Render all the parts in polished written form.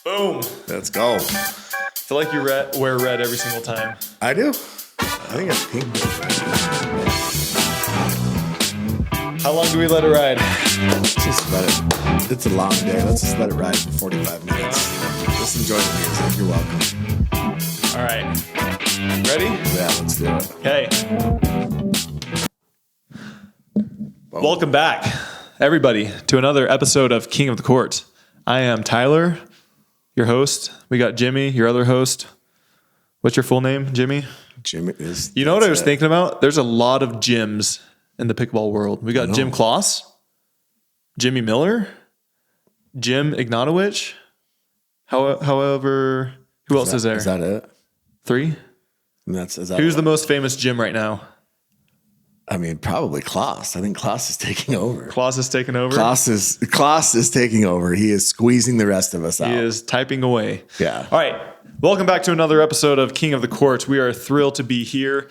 Boom. Let's go. I feel like you wear red every single time. I do. I think it's pink. How long do we let it ride? Just let it. It's a long day. Let's just let it ride for 45 minutes. Just enjoy the music. You're welcome. All right. Ready? Yeah, let's do it. Okay. Boom. Welcome back, everybody, to another episode of King of the Court. I am Tyler, your host. We got Jimmy, your other host. What's your full name, Jimmy? Jimmy is. You know what I was thinking about? There's a lot of Jims in the pickleball world. We got Jim Kloss, Jimmy Miller, Jim Ignatowicz. However, who else is there? Is that it? 3? Is that Who's the most famous Jim right now? I mean, probably Kloss. I think Kloss is taking over. Kloss is taking over? Kloss is taking over. He is squeezing the rest of us out. He is typing away. Yeah. All right. Welcome back to another episode of King of the Court. We are thrilled to be here.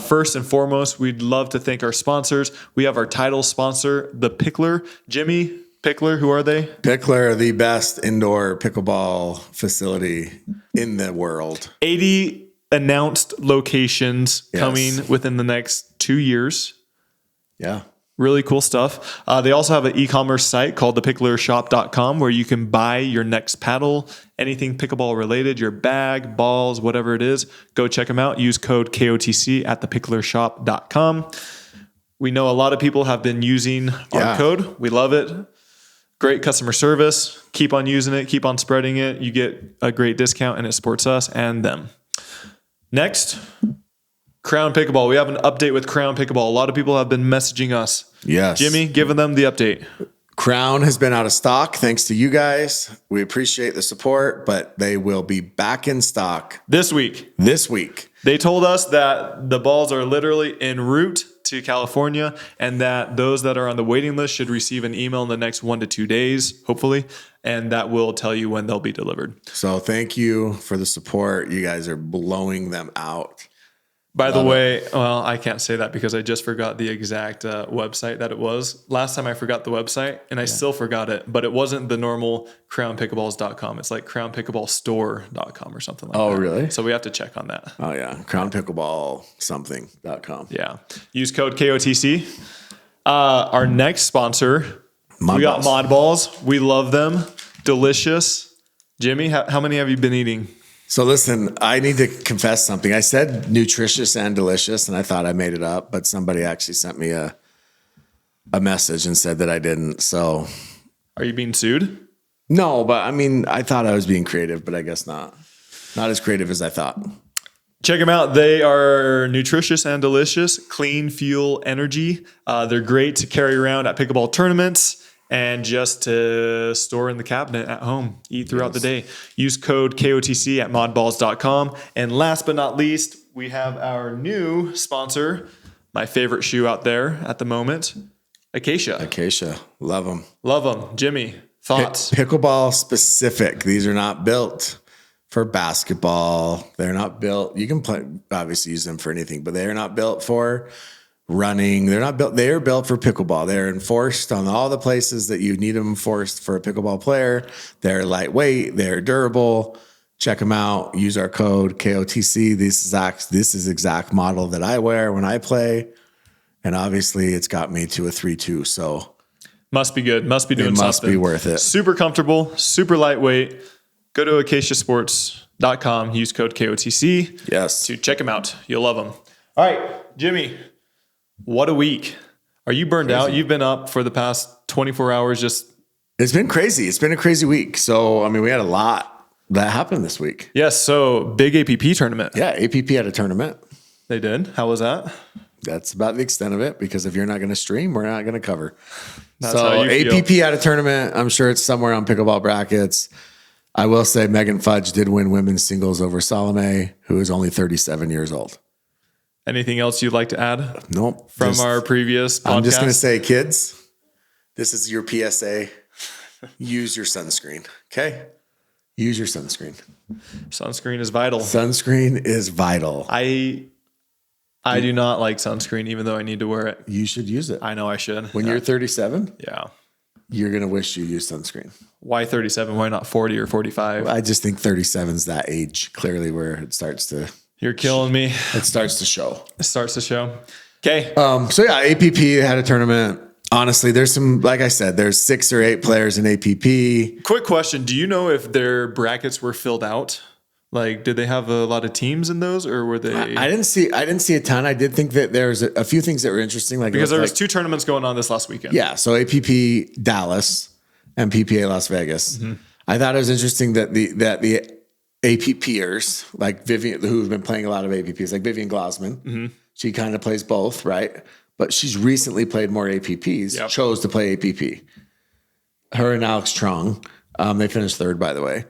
First and foremost, we'd love to thank our sponsors. We have our title sponsor, the Pickler. Jimmy, Pickler, who are they? Pickler, the best indoor pickleball facility in the world. 80 announced locations coming within the next 2 years. Yeah. Really cool stuff. They also have an e-commerce site called thepicklershop.com where you can buy your next paddle, anything pickleball related, your bag, balls, whatever it is. Go check them out. Use code KOTC at thepicklershop.com. We know a lot of people have been using our code. We love it. Great customer service. Keep on using it. Keep on spreading it. You get a great discount and it supports us and them. Next, Crown Pickleball. We have an update with Crown Pickleball. A lot of people have been messaging us. Yes. Jimmy, giving them the update. Crown has been out of stock thanks to you guys. We appreciate the support, but they will be back in stock This week. They told us that the balls are literally en route to California and that those that are on the waiting list should receive an email in the next 1 to 2 days, hopefully, and that will tell you when they'll be delivered. So thank you for the support. You guys are blowing them out. By the way, well, I can't say that because I just forgot the exact website that it was. Last time I forgot the website and I still forgot it, but it wasn't the normal crownpickleballs.com. It's like crownpickleballstore.com or something like that. Oh, really? So we have to check on that. Oh, yeah. Crownpickleballsomething.com. Yeah. Use code KOTC. Our next sponsor, we got Mod Balls. We love them. Delicious. Jimmy, how many have you been eating? So listen, I need to confess something. I said nutritious and delicious, and I thought I made it up, but somebody actually sent me a message and said that I didn't. So, are you being sued? No, but I mean, I thought I was being creative, but I guess not. Not as creative as I thought. Check them out. They are nutritious and delicious, clean fuel energy. They're great to carry around at pickleball tournaments and just to store in the cabinet at home, eat throughout the day. Use code KOTC at modballs.com. And last but not least, we have our new sponsor, my favorite shoe out there at the moment, Acacia. Acacia. Love them. Love them. Jimmy, thoughts? Pickleball specific. These are not built for basketball. They're not built. You can obviously use them for anything, but they're not built for running. They're not built. They are built for pickleball. They're enforced on all the places that you need them enforced for a pickleball player. They're lightweight. They're durable. Check them out. Use our code KOTC. This is exact model that I wear when I play. And obviously it's got me to a 3-2. So must be good. Must be doing something. It must be worth it. Super comfortable, super lightweight. Go to acaciasports.com. Use code KOTC. Yes. To check them out. You'll love them. All right, Jimmy. What a week. Are you burned out? You've been up for the past 24 hours. It's been crazy. It's been a crazy week. So, I mean, we had a lot that happened this week. Yes. So big APP tournament. Yeah. APP had a tournament. They did. How was that? That's about the extent of it because if you're not going to stream, we're not going to cover. That's how you APP had a tournament. I'm sure it's somewhere on pickleball brackets. I will say Megan Fudge did win women's singles over Salome, who is only 37 years old. Anything else you'd like to add? Nope. From our previous podcast? I'm just going to say, kids, this is your PSA. Use your sunscreen. Okay? Use your sunscreen. Sunscreen is vital. Sunscreen is vital. I do not like sunscreen, even though I need to wear it. You should use it. I know I should. When you're 37? Yeah. you're going to wish you used sunscreen. Why 37? Why not 40 or 45? I just think 37 is that age clearly where it starts to. You're killing me. It starts to show. It starts to show. Okay. So yeah, APP had a tournament. Honestly, there's some, like I said, there's 6 or 8 players in APP. Quick question. Do you know if their brackets were filled out? Like, did they have a lot of teams in those, or were they? I didn't see a ton. I did think that there's a few things that were interesting, like because there was 2 tournaments going on this last weekend. Yeah, so APP Dallas and PPA Las Vegas. Mm-hmm. I thought it was interesting that the APPers, like Vivian, who've been playing a lot of APPs, like Vivian Glassman, mm-hmm. she kind of plays both, right? But she's recently played more APPs. Chose to play APP. Her and Alex Trong, they finished 3rd, by the way.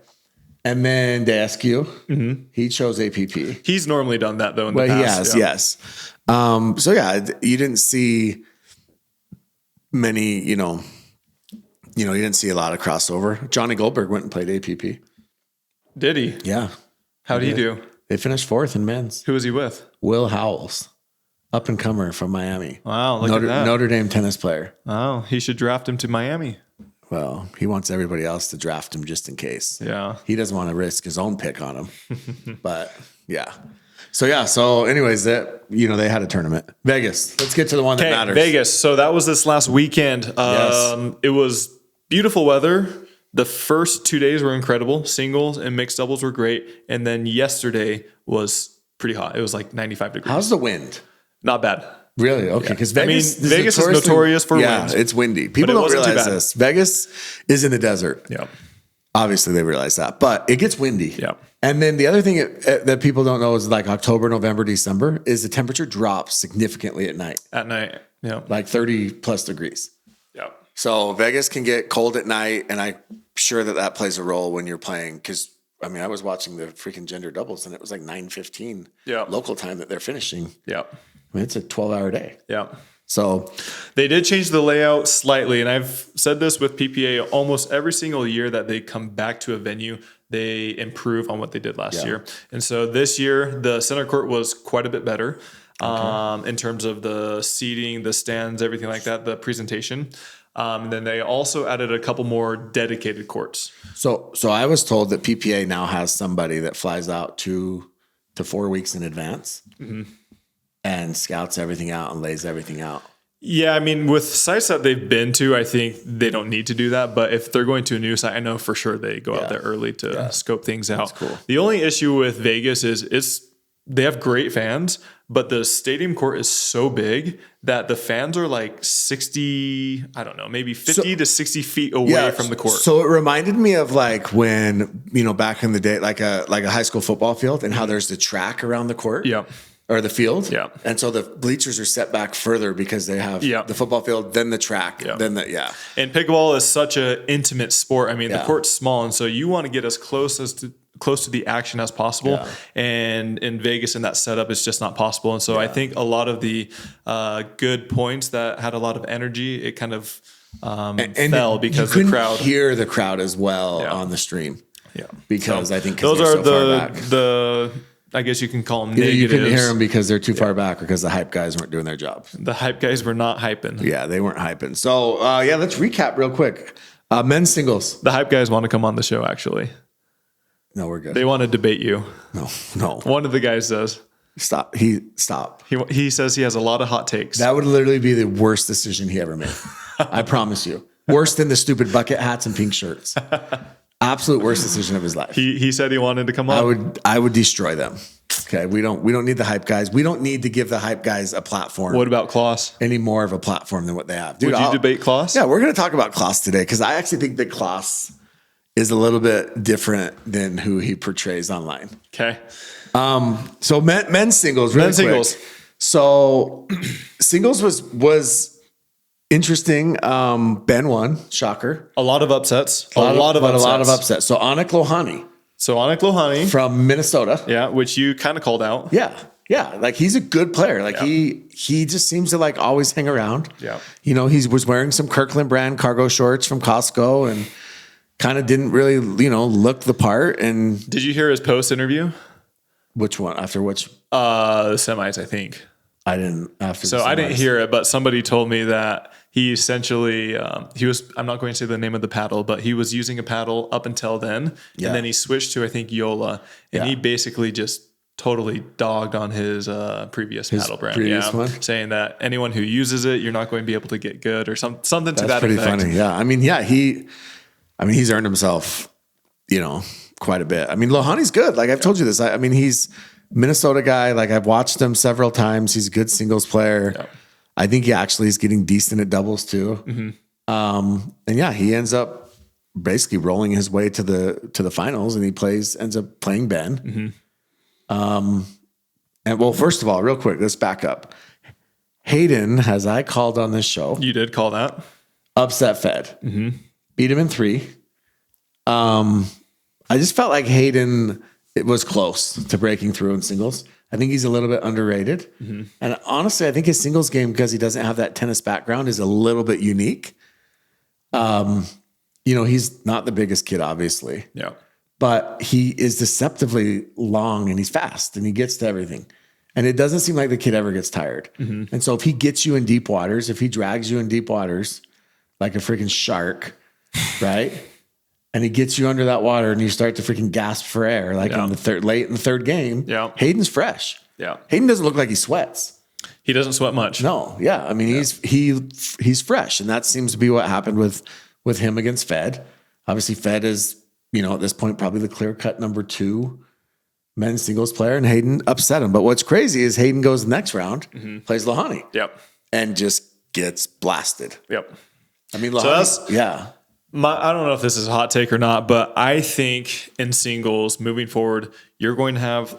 And then Daskew, mm-hmm. he chose APP. He's normally done that though in the past. He has, yes. So yeah, you didn't see many, you didn't see a lot of crossover. Johnny Goldberg went and played APP. Did he? Yeah. How did he do? They finished 4th in men's. Who was he with? Will Howells, up and comer from Miami. Wow, look at that. Notre Dame tennis player. Oh, he should draft him to Miami. Well, he wants everybody else to draft him just in case. Yeah. He doesn't want to risk his own pick on him. But yeah. So anyways, that they had a tournament. Vegas. Let's get to the one that matters. Vegas. So that was this last weekend. Yes. It was beautiful weather. The first 2 days were incredible. Singles and mixed doubles were great. And then yesterday was pretty hot. It was like 95 degrees. How's the wind? Not bad. Really? Okay. Because Vegas, Vegas is notorious for wind. Yeah, it's windy. People don't realize this. Vegas is in the desert. Yeah. Obviously, they realize that. But it gets windy. Yeah. And then the other thing that people don't know is like October, November, December is the temperature drops significantly at night. At night. Yeah. Like 30 plus degrees. Yeah. So Vegas can get cold at night. And I'm sure that plays a role when you're playing. Because, I was watching the freaking gender doubles and it was like 9:15 local time that they're finishing. Yeah. It's a 12-hour day. Yeah. So they did change the layout slightly. And I've said this with PPA almost every single year that they come back to a venue, they improve on what they did last year. And so this year, the center court was quite a bit better in terms of the seating, the stands, everything like that, the presentation. And then they also added a couple more dedicated courts. So I was told that PPA now has somebody that flies out 2 to 4 weeks in advance. Mm-hmm. And scouts everything out and lays everything out. Yeah, with sites that they've been to, I think they don't need to do that. But if they're going to a new site, I know for sure they go out there early to scope things out. That's cool. The only issue with Vegas is they have great fans, but the stadium court is so big that the fans are like 60, I don't know, maybe 50 to 60 feet away from the court. So it reminded me of like when, back in the day, like a high school football field and how there's the track around the court. Yeah. Or the field. Yeah. And so the bleachers are set back further because they have the football field, then the track, then And pickleball is such an intimate sport. The court's small, and so you want to get as close to the action as possible. Yeah. And in Vegas, in that setup, it's just not possible. And so I think a lot of the good points that had a lot of energy, it kind of fell because the crowd. Hear the crowd as well on the stream. Yeah. Because I think those are the I guess you can call them negatives. You couldn't hear them because they're too far back or because the hype guys weren't doing their job. The hype guys were not hyping. Yeah, they weren't hyping. So, let's recap real quick. Men's singles. The hype guys want to come on the show, actually. No, we're good. They want to debate you. No. One of the guys does. Stop. Stop. He says he has a lot of hot takes. That would literally be the worst decision he ever made. I promise you. Worse than the stupid bucket hats and pink shirts. Absolute worst decision of his life. He said he wanted to come on. I would destroy them. Okay, we don't need the hype guys. We don't need to give the hype guys a platform. What about Kloss? Any more of a platform than what they have. Dude, would you debate Kloss? Yeah, we're going to talk about Kloss today because I actually think that Kloss is a little bit different than who he portrays online. Okay. So men's singles. Really quick. So singles was interesting. Ben won. Shocker. A lot of upsets. A lot of upsets. So Anik Lohani from Minnesota. Yeah, which you kind of called out. Yeah. Yeah. Like he's a good player. Like he just seems to like always hang around. Yeah. He was wearing some Kirkland brand cargo shorts from Costco and kind of didn't really, look the part. And did you hear his post interview? Which one? After which? The semis, I think. I didn't. I didn't hear it, but somebody told me that he essentially, I'm not going to say the name of the paddle, but he was using a paddle up until then. Yeah. And then he switched to, I think, Yola. And he basically just totally dogged on his previous paddle brand. Previous one? Saying that anyone who uses it, you're not going to be able to get good or something to That's that pretty effect. funny. Yeah. I mean, he's earned himself, quite a bit. I mean, Lohani's good. Like I've told you this. I mean, he's Minnesota guy. Like I've watched him several times. He's a good singles player. Yeah. I think he actually is getting decent at doubles too. And he ends up basically rolling his way to the finals, and he ends up playing Ben. And well, first of all, real quick, let's back up. Hayden, as I called on this show, you did call that, upset Fed, beat him in 3. I just felt like Hayden, it was close to breaking through in singles. I think he's a little bit underrated. And honestly, I think his singles game, because he doesn't have that tennis background, is a little bit unique. He's not the biggest kid, obviously. Yeah. But he is deceptively long, and he's fast, and he gets to everything. And it doesn't seem like the kid ever gets tired. And so if he gets you in deep waters, if he drags you in deep waters like a freaking shark, right? And he gets you under that water and you start to freaking gasp for air, like late in the third game. Yeah. Hayden's fresh. Yeah. Hayden doesn't look like he sweats. He doesn't sweat much. No. Yeah. I mean, he's fresh. And that seems to be what happened with him against Fed. Obviously, Fed is, at this point, probably the clear cut number 2 men's singles player, and Hayden upset him. But what's crazy is Hayden goes the next round, plays Lohani. Yep. And just gets blasted. Yep. I mean, Lohani, I don't know if this is a hot take or not, but I think in singles moving forward, you're going to have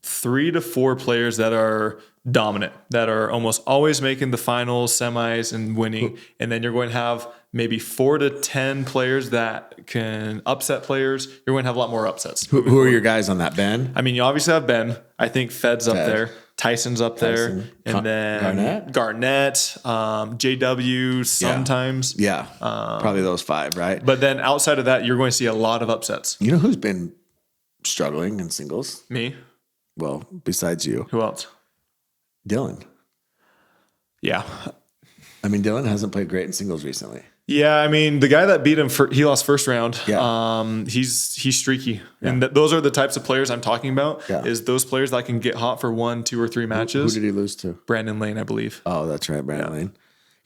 3 to 4 players that are dominant, that are almost always making the finals, semis, and winning. And then you're going to have maybe 4 to 10 players that can upset players. You're going to have a lot more upsets. Who are your guys on that, Ben? I mean, you obviously have Ben. I think Fed's up there. Tyson's up there. And then Garnett, JW sometimes. Yeah. Probably those 5, right? But then outside of that, you're going to see a lot of upsets. You know who's been struggling in singles? Me. Well, besides you. Who else? Dylan. Yeah. I mean, Dylan hasn't played great in singles recently. Yeah, I mean, the guy that beat him, he lost first round. Yeah. He's streaky. Yeah. And those are the types of players I'm talking about, is those players that can get hot for 1, 2, or 3 matches. Who did he lose to? Brandon Lane, I believe. Oh, that's right, Brandon Lane.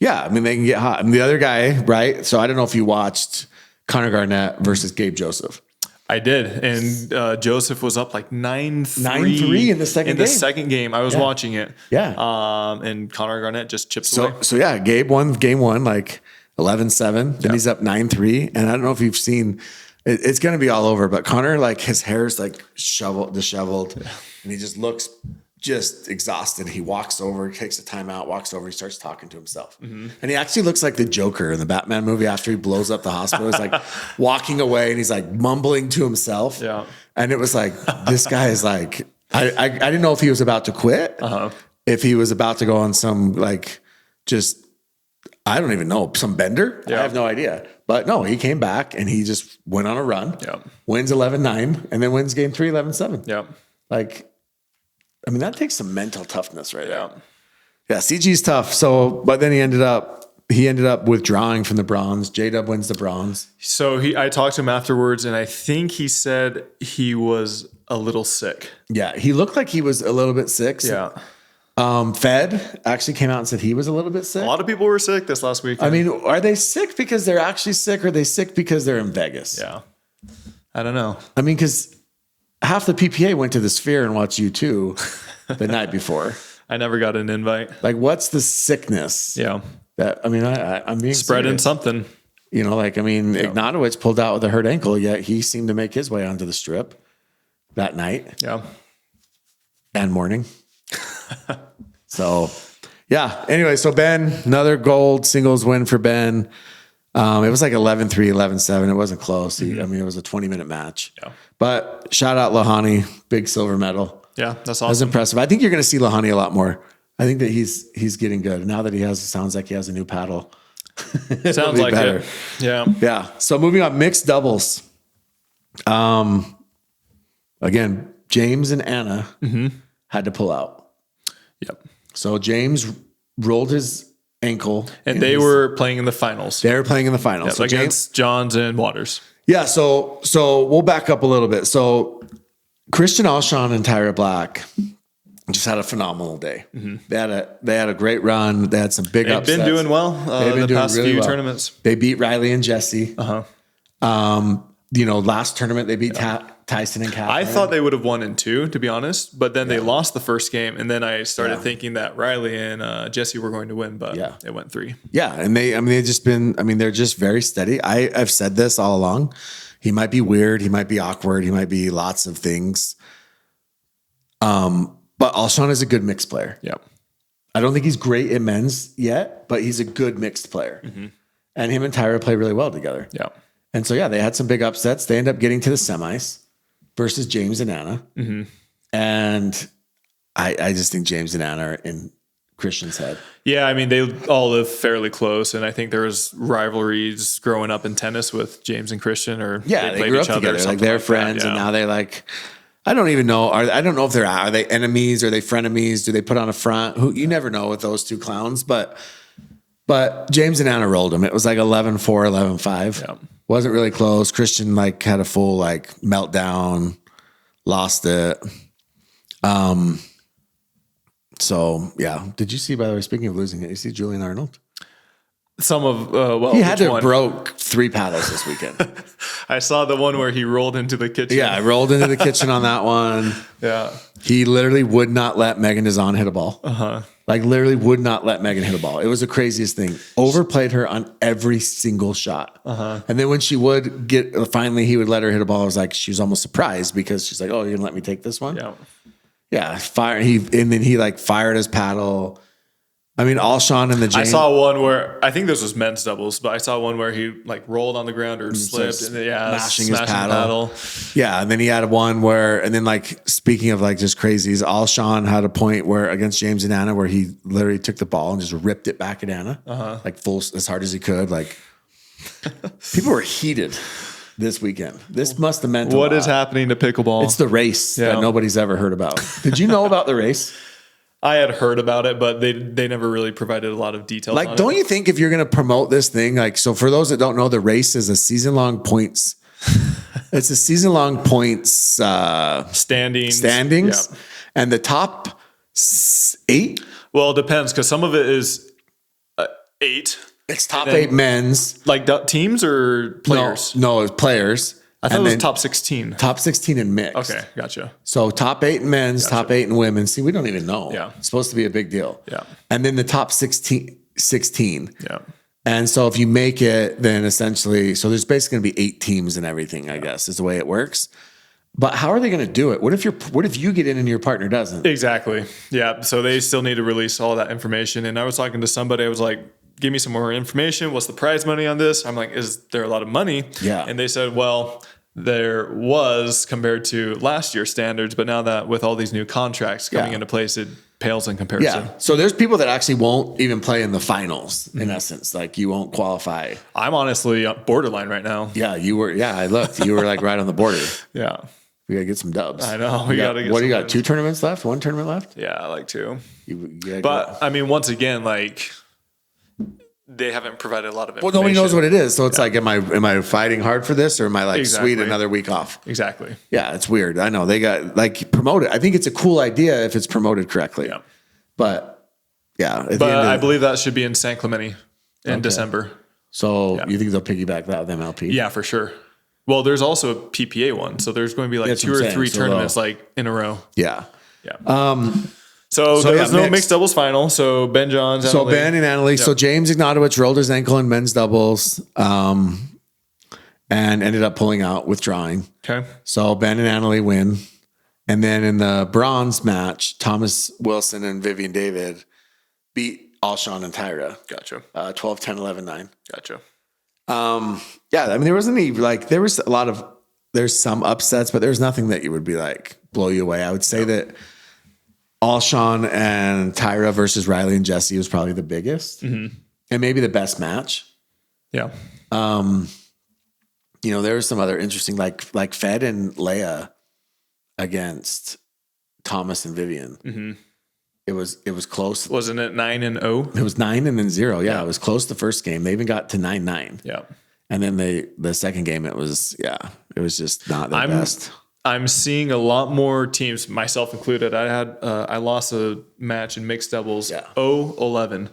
Yeah, I mean, they can get hot. I mean, the other guy, right? So I don't know if you watched Connor Garnett versus Gabe Joseph. I did. And Joseph was up like 9-3. 9-3 in the second game. In the second game. I was watching it. Yeah. And Connor Garnett just chips away. So yeah, Gabe won game 1, like 11-7. Then he's up 9-3. And I don't know if you've seen, it's going to be all over, but Connor, like his hair's like disheveled. And he just looks just exhausted. He walks over, takes a timeout, walks over, he starts talking to himself. And he actually looks like the Joker in the Batman movie after he blows up the hospital. He's like walking away and he's like mumbling to himself. Yeah. And it was like, this guy is like, I didn't know if he was about to quit, if he was about to go on some like just, I don't even know, some bender. I have no idea. But no, he came back and he just went on a run, wins 11-9, and then wins game 3, 11-7. Yeah. Like, I mean, that takes some mental toughness right now. Yeah, CG's tough. So, but then he ended up withdrawing from the bronze. J-Dub wins the bronze. So I talked to him afterwards, and I think he said he was a little sick. Yeah, he looked like he was a little bit sick. Yeah. Fed actually came out and said he was a little bit sick. A lot of people were sick this last week. I mean, are they sick because they're actually sick, or are they sick because they're in Vegas? Yeah. I don't know. I mean, because half the PPA went to the Sphere and watched U2 the night before. I never got an invite. Like, what's the sickness? Yeah. That, I mean, I'm being spreading serious. Something. You know, like, I mean, Ignatowicz pulled out with a hurt ankle, yet he seemed to make his way onto the strip that night. Yeah. And morning. So, yeah. Anyway, so Ben, another gold singles win for Ben. It was like 11-3, 11-7. It wasn't close. I mean, it was a 20-minute match. Yeah. But shout out Lohani, big silver medal. Yeah, that's awesome. That's impressive. I think you're going to see Lohani a lot more. I think that he's getting good. Now that sounds like he has a new paddle. Sounds like better. It. Yeah. Yeah. So moving on, mixed doubles. Again, James and Anna had to pull out. Yep. So James rolled his ankle. And they were playing in the finals. They were playing in the finals. Yeah, so against Johns and Waters. Yeah. So we'll back up a little bit. So Christian Alshon and Tyra Black just had a phenomenal day. They had a great run. They had some big upsets. They've been doing well the past really few well. tournaments. They beat Riley and Jesse. Last tournament they beat Tyson and Catherine. I thought they would have won in 2, to be honest, but then they lost the first game, and then I started thinking that Riley and Jesse were going to win, but it went 3. Yeah, and they're just very steady. I've said this all along. He might be weird, he might be awkward, he might be lots of things. But Alshon is a good mixed player. Yeah. I don't think he's great in men's yet, but he's a good mixed player. And him and Tyra play really well together. Yeah. And so, they had some big upsets. They end up getting to the semis versus James and Anna. And I just think James and Anna are in Christian's head. Yeah, I mean, they all live fairly close, and I think there was rivalries growing up in tennis with James and Christian, or they grew up together. Like they're friends, and now they're like, I don't even know. I don't know if are they enemies? Are they frenemies? Do they put on a front? You never know with those two clowns. But James and Anna rolled them. It was like 11-4, 11-5. Yeah. Wasn't really close. Christian had a full meltdown, lost it. So yeah. Did you see, by the way, speaking of losing it, you see Julian Arnold? Some of he had to broke 3 paddles this weekend. I saw the one where he rolled into the kitchen. Yeah, I rolled into the kitchen on that one. Yeah, he literally would not let Megan Dazan hit a ball. Literally would not let Megan hit a ball. It was the craziest thing. Overplayed her on every single shot. And then when she would finally he would let her hit a ball. I was like, she was almost surprised because she's like, "Oh, you're gonna let me take this one?" Yeah. Fire. And then he fired his paddle. I mean, Alshon and the James. I saw one where I think this was men's doubles, but I saw one where he rolled on the ground or slipped and smashing his paddle. Yeah, and then he had one where, and then speaking of just crazies, Alshon had a point where against James and Anna where he literally took the ball and just ripped it back at Anna, full as hard as he could. People were heated this weekend. This must have meant what is happening to pickleball. It's the race that nobody's ever heard about. Did you know about the race? I had heard about it, but they never really provided a lot of details. Don't you think if you're going to promote this thing, so for those that don't know, the race is a season-long points. It's a season-long points standings, and the top 8. Well, it depends because some of it is 8. It's top 8 men's, teams or players. No, it's players. I thought it was top 16. Top 16 in mixed. Okay, gotcha. So top 8 in men's, top 8 in women's. See, we don't even know. Yeah. It's supposed to be a big deal. Yeah. And then the top 16. Yeah. And so if you make it, then essentially, so there's basically going to be 8 teams and everything, I guess, is the way it works. But how are they going to do it? What if you get in and your partner doesn't? Exactly. Yeah. So they still need to release all that information. And I was talking to somebody, I was like, give me some more information. What's the prize money on this? I'm like, is there a lot of money? Yeah. And they said, well, there was compared to last year's standards, but now that with all these new contracts coming into place, it pales in comparison. Yeah. So there's people that actually won't even play in the finals, in essence. You won't qualify. I'm honestly borderline right now. Yeah, you were. Yeah, I looked. You were right on the border. Yeah. We got to get some dubs. I know. We got to get what do you got? 2 tournaments left? 1 tournament left? Yeah, 2. But I mean, once again, they haven't provided a lot of information. Well, nobody knows what it is. So it's am I fighting hard for this, or am I sweet another week off? Exactly. Yeah, it's weird. I know they got promoted. I think it's a cool idea if it's promoted correctly. Yeah. But yeah. I believe that should be in San Clemente in December. So you think they'll piggyback that with MLP? Yeah, for sure. Well, there's also a PPA one. So there's going to be 2 or 3 tournaments in a row. Yeah. Yeah. So there was no mixed doubles final. So Ben Johns. So Ben and Annalie. Yep. So James Ignatowicz rolled his ankle in men's doubles and ended up pulling out, withdrawing. Okay. So Ben and Annalie win. And then in the bronze match, Thomas Wilson and Vivian David beat Alshon and Tyra. Gotcha. 12-10, 11-9. Gotcha. Yeah, I mean, there wasn't any, there was there's some upsets, but there's nothing that you would be blow you away. I would say that Alshon and Tyra versus Riley and Jesse was probably the biggest and maybe the best match. Yeah. There was some other interesting, like Fed and Leigh against Thomas and Vivian. It was close. Wasn't it 9-0? It was 9 and then 0. Yeah, it was close the first game. They even got to 9-9. Yeah. And then the second game, it was just not the best. I'm seeing a lot more teams, myself included. I lost a match in mixed doubles, 0-11.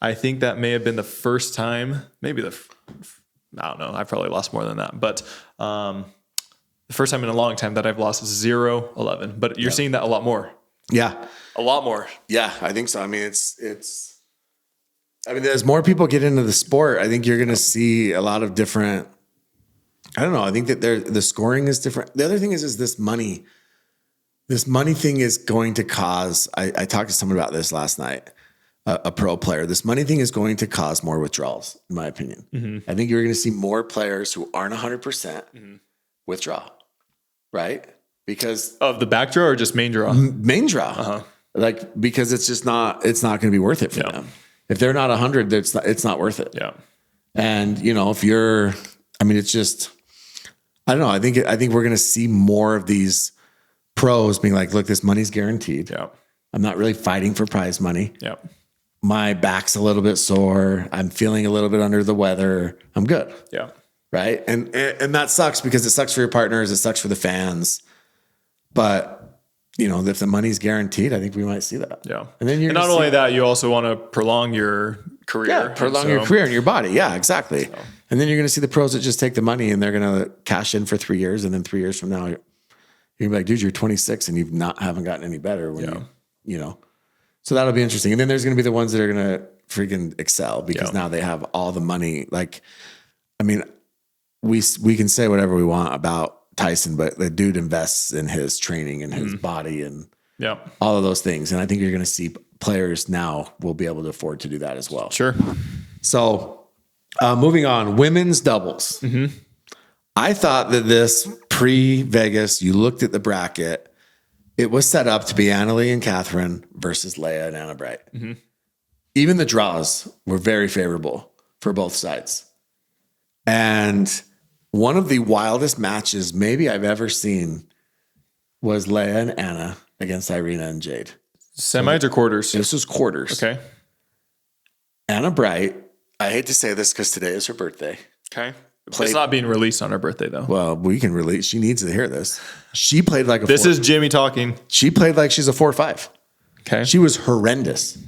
I think that may have been the first time, maybe I don't know. I probably lost more than that, but the first time in a long time that I've lost 0-11. But you're seeing that a lot more. Yeah, a lot more. Yeah, I think so. I mean, as more people get into the sport, I think you're going to see a lot of different. I don't know. I think that the scoring is different. The other thing is this money. This money thing is going to cause. I talked to someone about this last night. A pro player. This money thing is going to cause more withdrawals, in my opinion. Mm-hmm. I think you're going to see more players who aren't 100% withdraw, right? Because of the back draw or just main draw? Main draw, because it's just not. It's not going to be worth it for them. If they're not 100, it's not worth it. Yeah. And if you're, it's just. I don't know. I think we're going to see more of these pros being like, look, this money's guaranteed. Yeah. I'm not really fighting for prize money. Yeah. My back's a little bit sore. I'm feeling a little bit under the weather. I'm good. Yeah. Right. And that sucks because it sucks for your partners. It sucks for the fans. But, if the money's guaranteed, I think we might see that. Yeah. And then not only that, you also want to prolong your career. Yeah, prolong your career and your body. Yeah, exactly. So. And then you're going to see the pros that just take the money and they're going to cash in for 3 years. And then 3 years from now, you're going to be like, dude, you're 26 and haven't gotten any better when So that'll be interesting. And then there's going to be the ones that are going to freaking excel because now they have all the money. We can say whatever we want about Tyson, but the dude invests in his training and his body and all of those things. And I think you're going to see players now will be able to afford to do that as well. Sure. So moving on, women's doubles. Mm-hmm. I thought that this pre-Vegas, you looked at the bracket, it was set up to be Annalie and Catherine versus Leigh and Anna Bright. Mm-hmm. Even the draws were very favorable for both sides. And one of the wildest matches maybe I've ever seen was Leigh and Anna against Irina and Jade. Semis or quarters? This was quarters. Okay. Anna Bright, I hate to say this because today is her birthday. Okay. It's not being released on her birthday, though. Well, we can release. She needs to hear this. She played like a This 4. is Jimmy talking. She played like she's a 4-5. Okay. She was horrendous.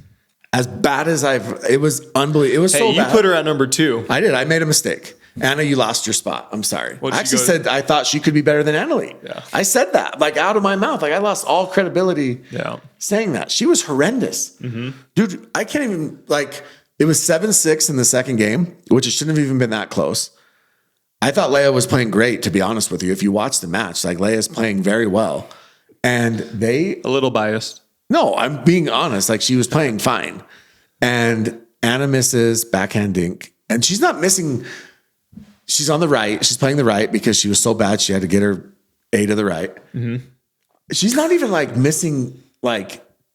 As bad as it was unbelievable. It was so bad. You put her at number 2. I did. I made a mistake. Anna, you lost your spot. I'm sorry. I actually said I thought she could be better than Annalie. Yeah. I said that out of my mouth. I lost all credibility saying that. She was horrendous. Mm-hmm. Dude, I can't even it was 7-6 in the second game, which it shouldn't have even been that close. I thought Leigh was playing great, to be honest with you. If you watch the match, Leigh is playing very well. And a little biased. No, I'm being honest. She was playing fine. And Anna misses backhand dink. And she's not missing. She's on the right. She's playing the right because she was so bad. She had to get her A to the right. Mm-hmm. She's not even missing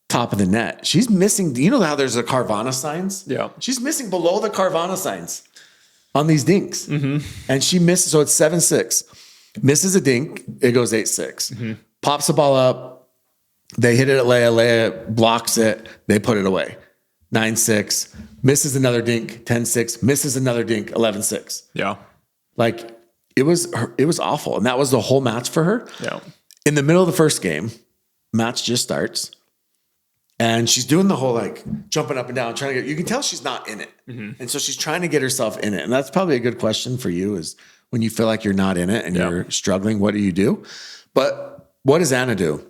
top of the net. She's missing. You know how there's the Carvana signs? Yeah. She's missing below the Carvana signs on these dinks. Mm-hmm. And she misses. So it's 7-6. Misses a dink. It goes 8-6. Mm-hmm. Pops the ball up. They hit it at Leigh. Leigh blocks it. They put it away. 9-6. Misses another dink. 10-6. Misses another dink. 11-6. Yeah. It was awful. And that was the whole match for her. Yeah. In the middle of the first game, match just starts. And she's doing the whole jumping up and down, trying to you can tell she's not in it. Mm-hmm. And so she's trying to get herself in it. And that's probably a good question for you is when you feel like you're not in it and you're struggling, what do you do? But what does Anna do?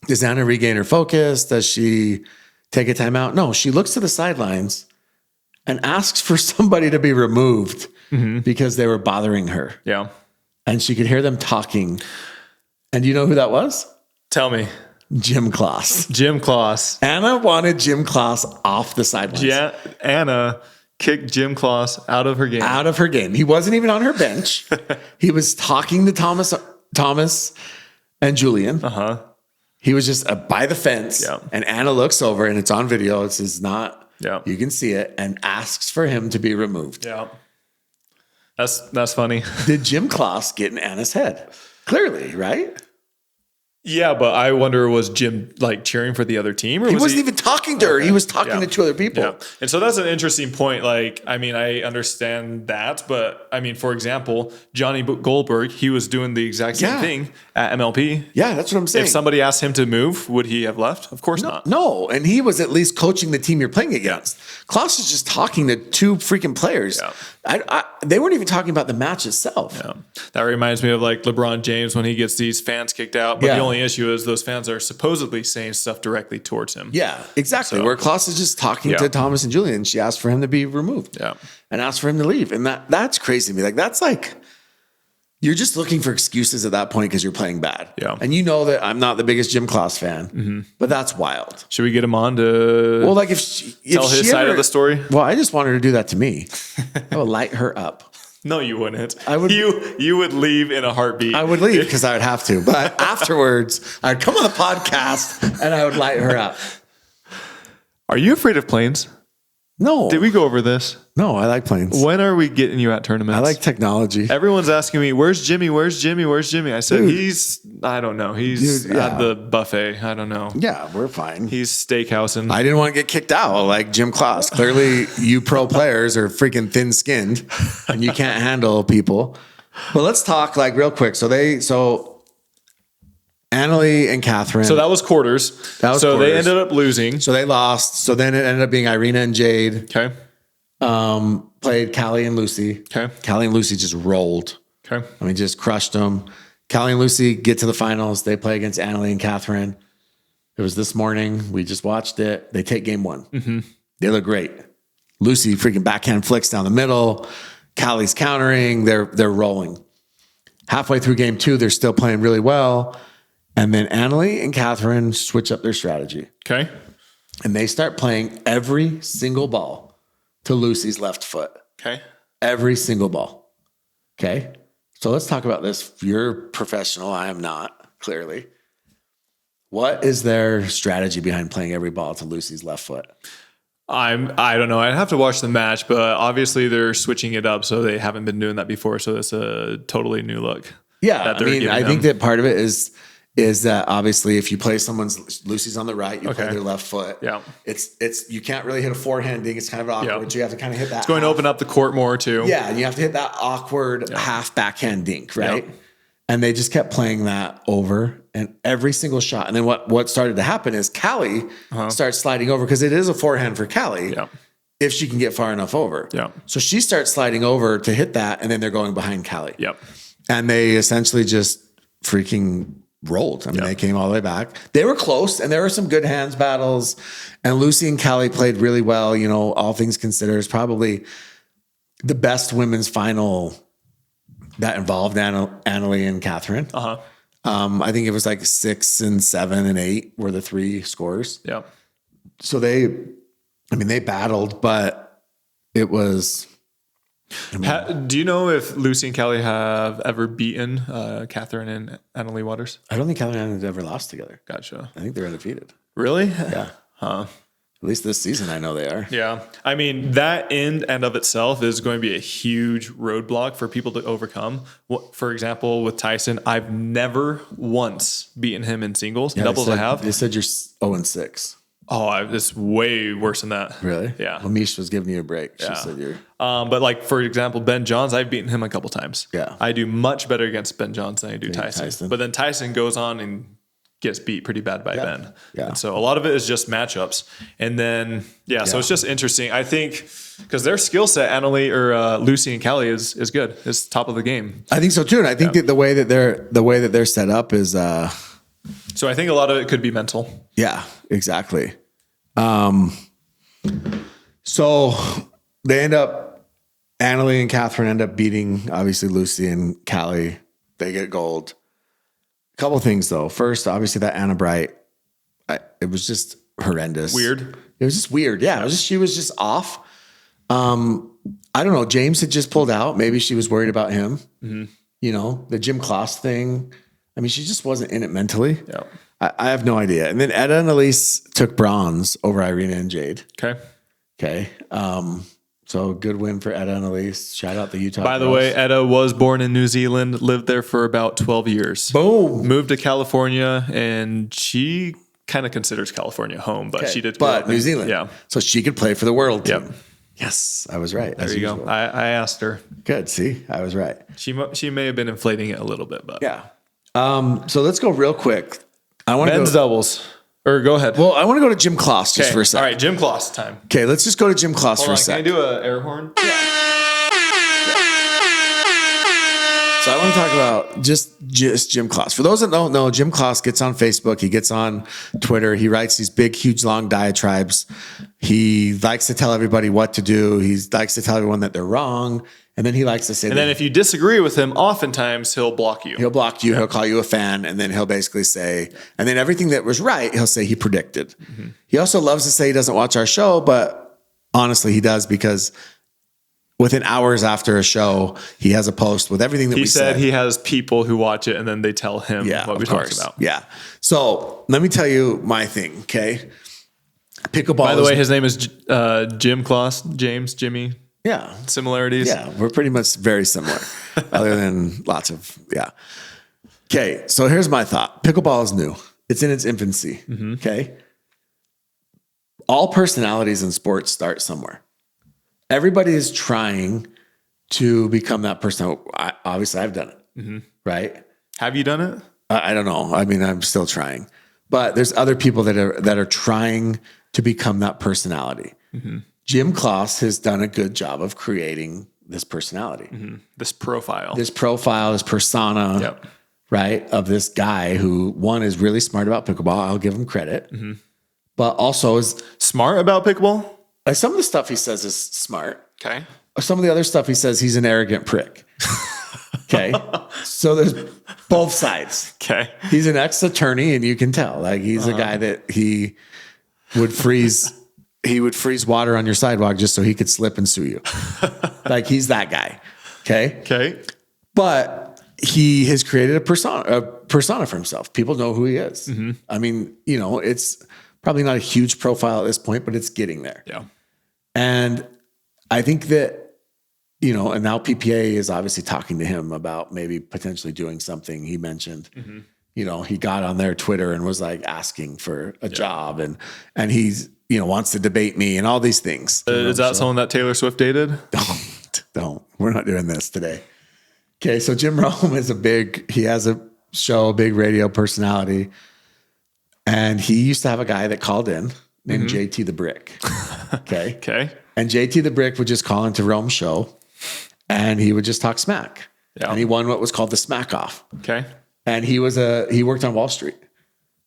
Does Anna regain her focus? Does she take a timeout? No, she looks to the sidelines and asks for somebody to be removed because they were bothering her. Yeah. And she could hear them talking. And do you know who that was? Tell me. Jim Kloss. Jim Kloss. Anna wanted Jim Kloss off the sidelines. Yeah, Anna kicked Jim Kloss out of her game. Out of her game. He wasn't even on her bench. He was talking to Thomas and Julian. Uh-huh. He was just by the fence. Yeah. And Anna looks over, and it's on video. It's not. Yeah. You can see it, and asks for him to be removed. Yeah. That's funny. Did Jim Kloss get in Anna's head? Clearly, right? Yeah, but I wonder, was Jim like cheering for the other team, or He wasn't even talking to her. He was talking to two other people. Yeah. And so that's an interesting point. Like, I mean, I understand that, but I mean, for example, Johnny Goldberg, he was doing the exact same thing at MLP. Yeah, that's what I'm saying. If somebody asked him to move, would he have left? Of course not. No, and he was at least coaching the team you're playing against. Kloss is just talking to two freaking players. Yeah. They weren't even talking about the match itself. Yeah. That reminds me of like LeBron James when he gets these fans kicked out. But the only issue is those fans are supposedly saying stuff directly towards him. Yeah, exactly. Where Kloss is just talking to Thomas and Julian. She asked for him to be removed. Yeah. And asked for him to leave. And that's crazy to me. Like, that's like, you're just looking for excuses at that point because you're playing bad. Yeah. And you know that I'm not the biggest Jim Kloss fan, but that's wild. Should we get him on to Well, like if tell his side of the story? Well, I just want her to do that to me. I would light her up. No, you wouldn't. I would. You would leave in a heartbeat. I would leave because I would have to. But afterwards, I'd come on the podcast and I would light her up. Are you afraid of planes? No. Did we go over this? No, I like planes. When are we getting you at tournaments? I like technology. Everyone's asking me, "Where's Jimmy? Where's Jimmy? Where's Jimmy?" I said, I don't know. He's at the buffet. I don't know. Yeah, we're fine. He's steakhousing. I didn't want to get kicked out like Jim Kloss. Clearly, you pro players are freaking thin-skinned and you can't handle people. But let's talk like real quick. So Annalie and Catherine. So that was quarters. They ended up losing. So they lost. So then it ended up being Irina and Jade. Okay. Played Callie and Lucy. Okay. Callie and Lucy just rolled. Okay. I mean, just crushed them. Callie and Lucy get to the finals. They play against Annalie and Catherine. It was this morning. We just watched it. They take game one. Mm-hmm. They look great. Lucy freaking backhand flicks down the middle. Callie's countering. They're rolling. Halfway through game two, they're still playing really well. And then Annalie and Catherine switch up their strategy. Okay. And they start playing every single ball to Lucy's left foot. Okay. Every single ball. Okay. So let's talk about this. You're professional. I am not, clearly. What is their strategy behind playing every ball to Lucy's left foot? I don't know. I'd have to watch the match, but obviously they're switching it up, so they haven't been doing that before. So it's a totally new look. Yeah. I mean, I think that part of it is that obviously if you play Lucy's on the right, you play their left foot. Yeah. It's you can't really hit a forehand ding. It's kind of awkward. Yep. So you have to kind of hit that. It's going to open up the court more too. Yeah. And you have to hit that awkward half backhand dink, right? Yep. And they just kept playing that over and every single shot. And then what started to happen is Callie starts sliding over because it is a forehand for Callie if she can get far enough over. Yeah. So she starts sliding over to hit that, and then they're going behind Callie. Yep. And they essentially just freaking rolled. I mean, they came all the way back. They were close, and there were some good hands battles. And Lucy and Callie played really well. You know, all things considered, it's probably the best women's final that involved Annalie and Catherine. I think it was like 6 and 7 and 8 were the three scores. Yeah. So they battled, but it was. Do you know if Lucy and Callie have ever beaten Catherine and Annalie Waters? I don't think Callie and Annalie have ever lost together. Gotcha. I think they're undefeated. Really? Yeah. Huh. At least this season, I know they are. Yeah. I mean, that end of itself is going to be a huge roadblock for people to overcome. For example, with Tyson, I've never once beaten him in singles. Doubles I have. They said you're 0-6. Oh, it's way worse than that. Really? Yeah. Lamish was giving you a break. She said you're. But like, for example, Ben Johns, I've beaten him a couple times. Yeah. I do much better against Ben Johns than I do Tyson. But then Tyson goes on and gets beat pretty bad by Ben. Yeah. And so a lot of it is just matchups. And then, so it's just interesting. I think because their skill set, Annalie or Lucy and Callie is good. It's top of the game. I think so too. And I think that the way that they're set up is so I think a lot of it could be mental. Yeah, exactly. So they Annalie and Catherine end up beating obviously Lucy and Callie. They get gold. A couple things though. First, obviously that Anna Bright, it was just horrendous. Weird. It was just weird. Yeah. She was just off. I don't know. James had just pulled out. Maybe she was worried about him. Mm-hmm. You know, the Jim Kloss thing. I mean, she just wasn't in it mentally. Yeah. I have no idea. And then Etta and Elise took bronze over Irina and Jade. Okay. So good win for Etta and Elise. Shout out the Utah. By the girls. way, Etta was born in New Zealand, lived there for about 12 years. Boom. Moved to California, and she kind of considers California home, but she did. But New Zealand. Yeah. So she could play for the world team. Yep. Yes, I was right. There you go. I asked her. Good. See, I was right. She may have been inflating it a little bit, but Yeah. So let's go real quick. I want to men's go. doubles. Or go ahead. Well, I want to go to Jim Kloss just for a All second. right, Jim Kloss time. Okay, let's just go to Jim Kloss Hold for on, a can I second. do an air horn? So I want to talk about just Jim Kloss. For those that don't know, Jim Kloss gets on Facebook. He gets on Twitter. He writes these big, huge, long diatribes. He likes to tell everybody what to do. He likes to tell everyone that they're wrong. And then he likes to say, And then if you disagree with him, oftentimes he'll block you. he'll block you. He'll call you a fan. And then he'll basically say, and then everything that was right, he'll say he predicted. Mm-hmm. He also loves to say he doesn't watch our show, but honestly, he does, because within hours after a show, he has a post with everything that He we said he has people who watch it and then they tell him what we talked about. Yeah. So let me tell you my thing. Okay. Pickleball. By the way, his name is Jim Kloss. Jimmy. yeah. Similarities. Yeah. We're pretty much very similar, other than lots of, yeah. Okay. So here's my thought. Pickleball is new. It's in its infancy. Okay. All personalities in sports start somewhere. Everybody is trying to become that person. Obviously, I've done it, right? Have you done it? I don't know. I mean, I'm still trying, but there's other people that are trying to become that personality. Jim Kloss has done a good job of creating this personality, This profile. this profile, this persona, Yep. right, of this guy who, one, is really smart about pickleball. I'll give him credit, but also is Smart about pickleball? some of the stuff he says is smart. Okay. Some of the other stuff he says, he's an arrogant prick. Okay. So there's both sides. Okay. He's an ex-attorney, and you can tell, like, he's a guy that he would freeze water on your sidewalk just so he could slip and sue you. Like, he's that guy. Okay. Okay. But he has created a persona for himself. People know who he is. I mean, it's probably not a huge profile at this point, but it's getting there. Yeah. And I think that, and now PPA is obviously talking to him about maybe potentially doing something. He mentioned, he got on their Twitter and was like asking for a job, and he's, wants to debate me and all these things. Is that someone that Taylor Swift dated? Don't. We're not doing this today. Okay. So Jim Rome he has a show, a big radio personality. And he used to have a guy that called in named JT the Brick. Okay. Okay. And JT the Brick would just call into Rome's show, and he would just talk smack. Yeah. And he won what was called the Smack Off. Okay. And he worked on Wall Street.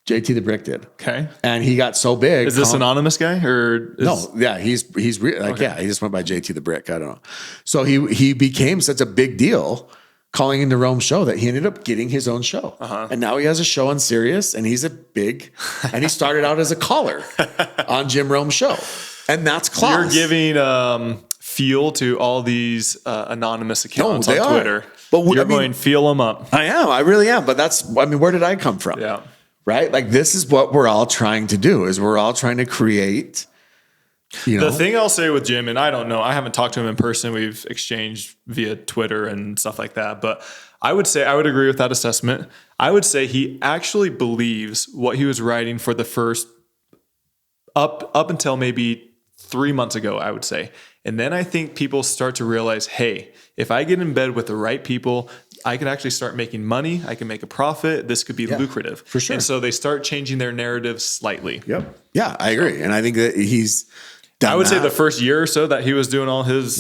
JT the Brick did. Okay. And he got so big. Is this anonymous guy or No, yeah, he's he just went by JT the Brick. I don't know. So he became such a big deal calling into Rome's show that he ended up getting his own show. And now he has a show on Sirius, and he's and he started out as a caller on Jim Rome's show. And that's Kloss. You're giving fuel to all these anonymous accounts they on are. Twitter. But you're going fuel them up. I am. I really am. But where did I come from? Yeah. Right? Like, this is what we're all trying to do, is we're all trying to create, The thing I'll say with Jim, and I don't know, I haven't talked to him in person. We've exchanged via Twitter and stuff like that. But I would agree with that assessment. I would say he actually believes what he was writing for the first up until maybe 3 months ago, I would say. And then I think people start to realize, hey, if I get in bed with the right people, I can actually start making money. I can make a profit. This could be lucrative. For sure. And so they start changing their narrative slightly. Yep. Yeah, I agree. And I think that he's done I would say that. the first year or so that he was doing all his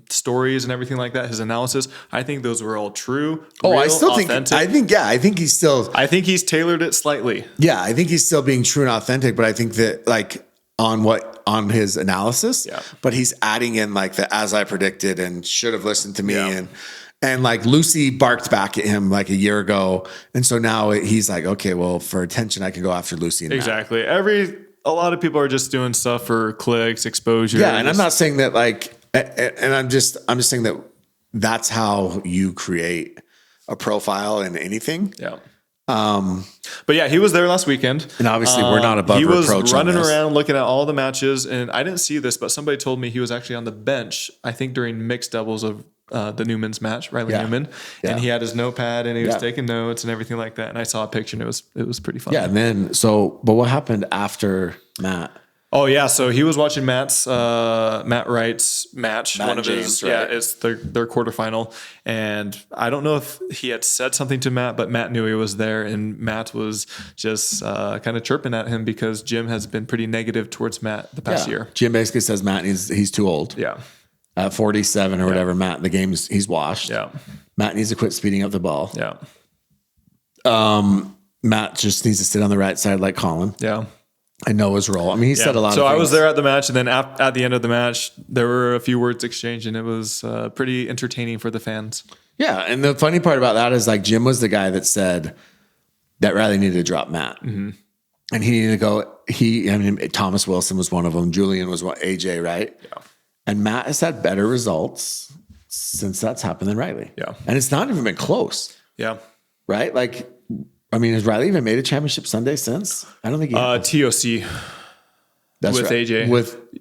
stories and everything like that, his analysis, I think those were all true. I real, still authentic. I think he's tailored it slightly. Yeah, I think he's still being true and authentic, but I think that, like, on his analysis, but he's adding in, like, the as I predicted and should have listened to me, and like Lucy barked back at him like a year ago, and so now he's like, okay, well, for attention, I can go after Lucy. And exactly. A lot of people are just doing stuff for clicks, exposure. Yeah, and I'm not saying that, like, and I'm just saying that that's how you create a profile in anything. Yeah. But yeah, he was there last weekend. And obviously we're not above He was reproach on running this. around looking at all the matches, and I didn't see this, but somebody told me he was actually on the bench, I think during mixed doubles of the Newman's match, Riley Newman. Yeah. And he had his notepad and he was taking notes and everything like that. And I saw a picture and it was pretty fun. Yeah. And then, but what happened after Matt? Oh yeah, so he was watching Matt Wright's match. Matt One of James, his, right? it's their quarterfinal, and I don't know if he had said something to Matt, but Matt knew he was there, and Matt was just kind of chirping at him because Jim has been pretty negative towards Matt the past year. Jim basically says Matt he's too old. Yeah, at 47 or whatever. Matt, the game's he's washed. Yeah, Matt needs to quit speeding up the ball. Yeah, Matt just needs to sit on the right side like Colin. Yeah. I know his role. I mean, he said a lot of So things. I was there at the match, and then at the end of the match, there were a few words exchanged, and it was pretty entertaining for the fans. Yeah. And the funny part about that is like Jim was the guy that said that Riley needed to drop Matt. Mm-hmm. And he needed to go. Thomas Wilson was one of them. Julian was one, AJ, right? Yeah. And Matt has had better results since that's happened than Riley. Yeah. And it's not even been close. Yeah. Right? Like, I mean, has Riley even made a championship Sunday since? I don't think he has. TOC That's with right. AJ.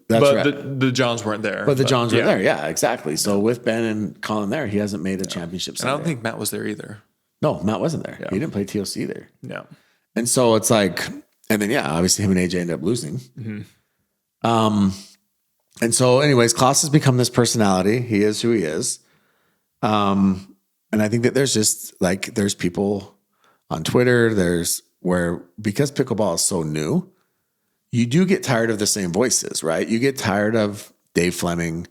That's but right. the Johns weren't there. But the Johns were there. Yeah, exactly. So with Ben and Colin there, he hasn't made a championship And Sunday. I don't think Matt was there either. No, Matt wasn't there. He didn't play TOC there. Yeah. And so it's like, and then, obviously him and AJ ended up losing. Mm-hmm. And so anyways, Kloss has become this personality. He is who he is. And I think that there's people on Twitter, because pickleball is so new, you do get tired of the same voices, right? You get tired of Dave Fleming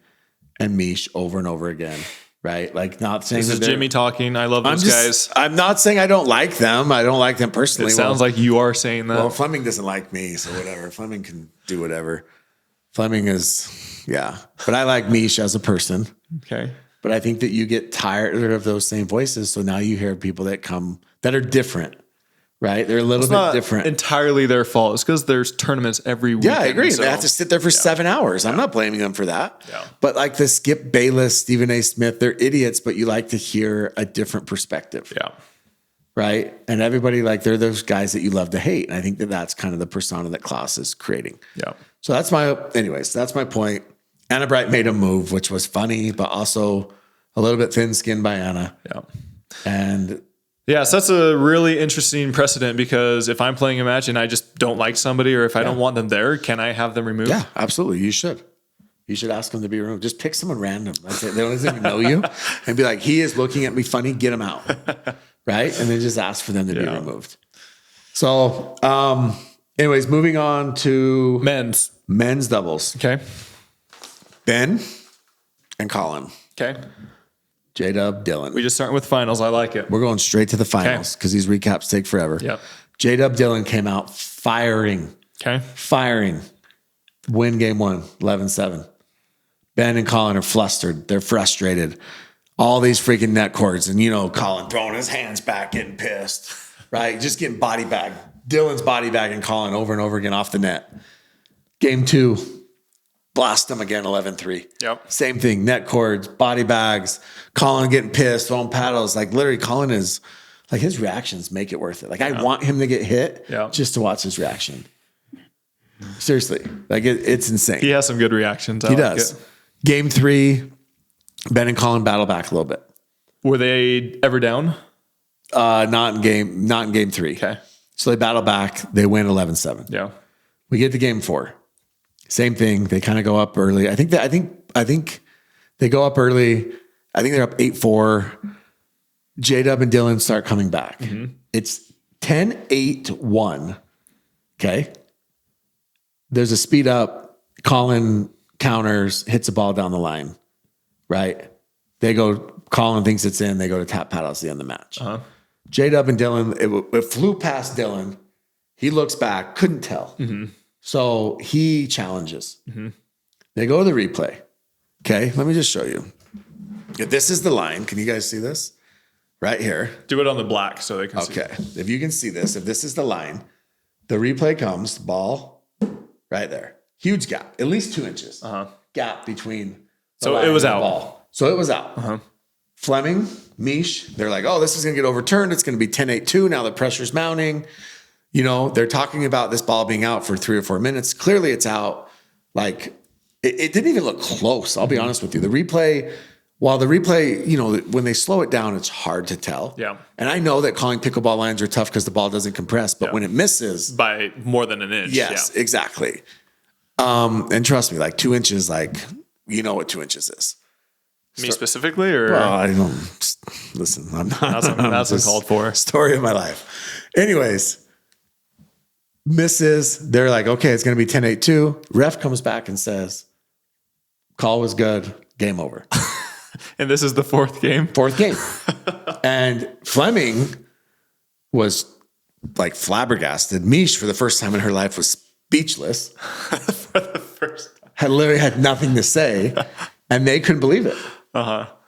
and Mish over and over again, right? Like not saying This is Jimmy talking. I love those guys. I'm not saying I don't like them. I don't like them personally. It sounds like you are saying that. Well, Fleming doesn't like me, so whatever. Fleming can do whatever. Fleming is, but I like Mish as a person. Okay. But I think that you get tired of those same voices. So now you hear people that are different, right? They're a little bit different. Entirely their fault. It's because there's tournaments every week. Yeah, I agree. They have to sit there for 7 hours. I'm not blaming them for that. Yeah. But like the Skip Bayless, Stephen A. Smith, they're idiots, but you like to hear a different perspective. Yeah. Right. And everybody, they're those guys that you love to hate. And I think that that's kind of the persona that Kloss is creating. Yeah. So that's my point. Anna Bright made a move, which was funny, but also a little bit thin-skinned by Anna. Yeah. And yeah, so that's a really interesting precedent because if I'm playing a match and I just don't like somebody or if I don't want them there, can I have them removed? yeah, absolutely. You should. You should ask them to be removed. Just pick someone random. That's it. They don't even know you. And be like, he is looking at me funny. Get him out. Right? And then just ask for them to be removed. So, anyways, moving on to men's doubles. Okay. Ben and Colin. Okay. J-Dub, Dylan. We just start with finals. I like it. We're going straight to the finals because these recaps take forever. Yep. J-Dub, Dylan came out firing. Okay. Firing. Win game 1, 11-7. Ben and Colin are flustered. They're frustrated. All these freaking net cords. And, Colin throwing his hands back, getting pissed. Right? Just getting body bagged. Dylan's body bagging Colin over and over again off the net. Game 2. Blast them again, 11-3. Yep. Same thing, net cords, body bags, Colin getting pissed, throwing paddles. Like literally Colin is, his reactions make it worth it. I want him to get hit just to watch his reaction. Seriously. It's insane. He has some good reactions. He does. Game 3, Ben and Colin battle back a little bit. Were they ever down? Not in game 3. Okay. So they battle back, they win 11-7. Yeah. We get to game 4. Same thing. They kind of go up early. I think they go up early. I think they're up 8-4. J-Dub and Dylan start coming back. Mm-hmm. It's 10-8-1. Okay. There's a speed up. Colin counters, hits a ball down the line. Right. Colin thinks it's in. They go to tap paddles at the end of the match. Uh-huh. J-Dub and Dylan, it flew past Dylan. He looks back, couldn't tell. Mm-hmm. So he challenges. Mm-hmm. They go to the replay. Okay, let me just show you. If this is the line, can you guys see this? Right here. Do it on the black so they can see. Okay, if you can see this, if this is the line, the replay comes, ball right there. Huge gap, at least 2 inches. Gap between the line it was and the out. ball. So it was out. Fleming, Mish, they're like, oh, this is going to get overturned. It's going to be 10-8-2. Now the pressure's mounting. You know, they're talking about this ball being out for 3 or 4 minutes. Clearly it's out. Like, it didn't even look close. I'll be honest with you. While the replay, you know, when they slow it down, it's hard to tell. Yeah. And I know that calling pickleball lines are tough because the ball doesn't compress, but when it misses by more than an inch. Yes, exactly. And trust me, like 2 inches, like, you know what 2 inches is. Me specifically, or well, I don't listen. I'm not. That's uncalled for. Story of my life. Anyways, misses. They're like, okay, it's going to be 10-8-2. Ref comes back and says, call was good. Game over. And this is the fourth game. And Fleming was like flabbergasted. Mish, for the first time in her life, was speechless. For the first time. Had literally had nothing to say, and they couldn't believe it.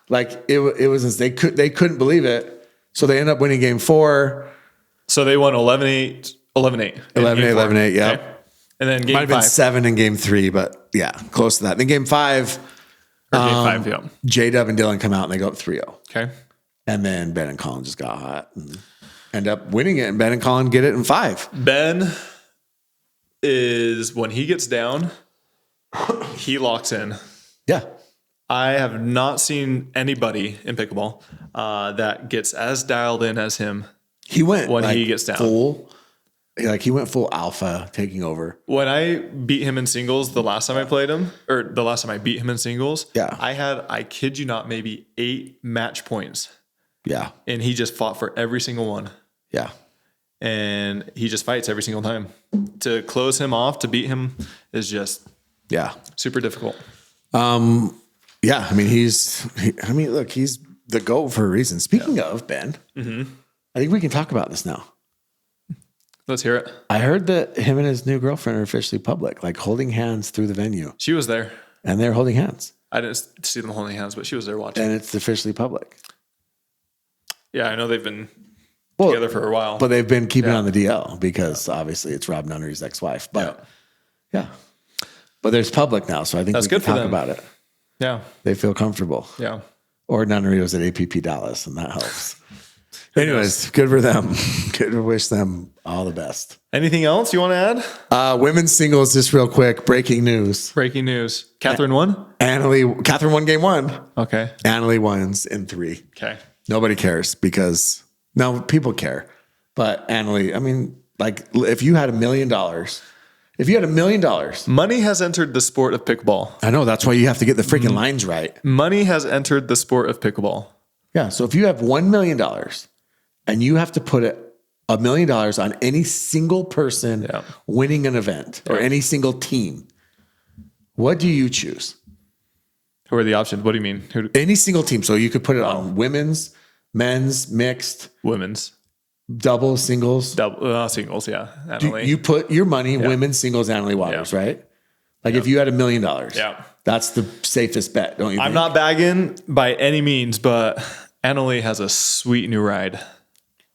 Like it was they couldn't believe it. So they end up winning game 4. So they won 11-8. 11-8. 11-8, yeah. Okay. And then game might have 5. been 7 in game 3, but yeah, close to that. Then game 5. Or game 5, yeah. J-Dub and Dylan come out and they go up 3-0. Okay. And then Ben and Colin just got hot and end up winning it. And Ben and Colin get it in 5. Ben is, when he gets down, he locks in. Yeah. I have not seen anybody in pickleball that gets as dialed in as him. He went when he gets down. He went full alpha, taking over. When I beat him in singles the last time I played him, or the last time I beat him in singles, I had, I kid you not, maybe 8 match points. Yeah. And he just fought for every single one. Yeah. And he just fights every single time. To close him off, to beat him is just super difficult. Yeah, I mean, look, he's the GOAT for a reason. Speaking of Ben, I think we can talk about this now. Let's hear it. I heard that him and his new girlfriend are officially public, like holding hands through the venue. She was there. And they're holding hands. I didn't see them holding hands, but she was there watching. And it's officially public. Yeah, I know they've been together for a while. But they've been keeping on the DL because obviously it's Rob Nunnery's ex-wife. But yeah. But there's public now, so I think that's we good can for talk them. about it. Yeah. They feel comfortable. Yeah. Or Nunnery was at APP Dallas, and that helps. Anyways, good for them. Good to wish them all the best. Anything else you want to add? Women's singles, just real quick. Breaking news. Catherine won? Catherine won game 1. Okay. Annalie wins in 3. Okay. Nobody cares because, no, people care. But Annalie, I mean, like, if you had $1 million, money has entered the sport of pickleball. I know, that's why you have to get the freaking lines right. Money has entered the sport of pickleball. Yeah. So if you have $1 million and you have to put $1 million on any single person winning an event or any single team, what do you choose? Who are the options? What do you mean? Any single team. So you could put it on women's, men's, mixed, women's, double, singles. Singles, yeah. You put your money, women's, singles, Annalie Waters, right? Like if you had $1 million, that's the safest bet, don't you think? I'm not bagging by any means, but Annalie has a sweet new ride.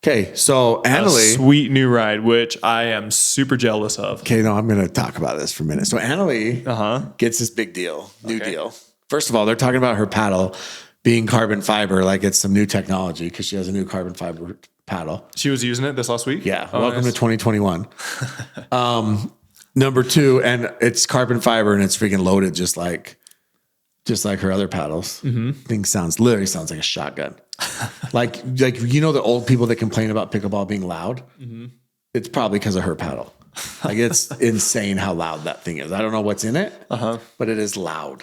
Okay, so Annalie. A sweet new ride, which I am super jealous of. Okay, no, I'm going to talk about this for a minute. So Annalie gets this big deal, new deal. First of all, they're talking about her paddle being carbon fiber, like it's some new technology because she has a new carbon fiber paddle. She was using it this last week? Yeah. Welcome to 2021. Number 2, and it's carbon fiber and it's freaking loaded just like her other paddles. Thing literally sounds like a shotgun. like you know the old people that complain about pickleball being loud? It's probably because of her paddle. Like it's insane how loud that thing is. I don't know what's in it, but it is loud.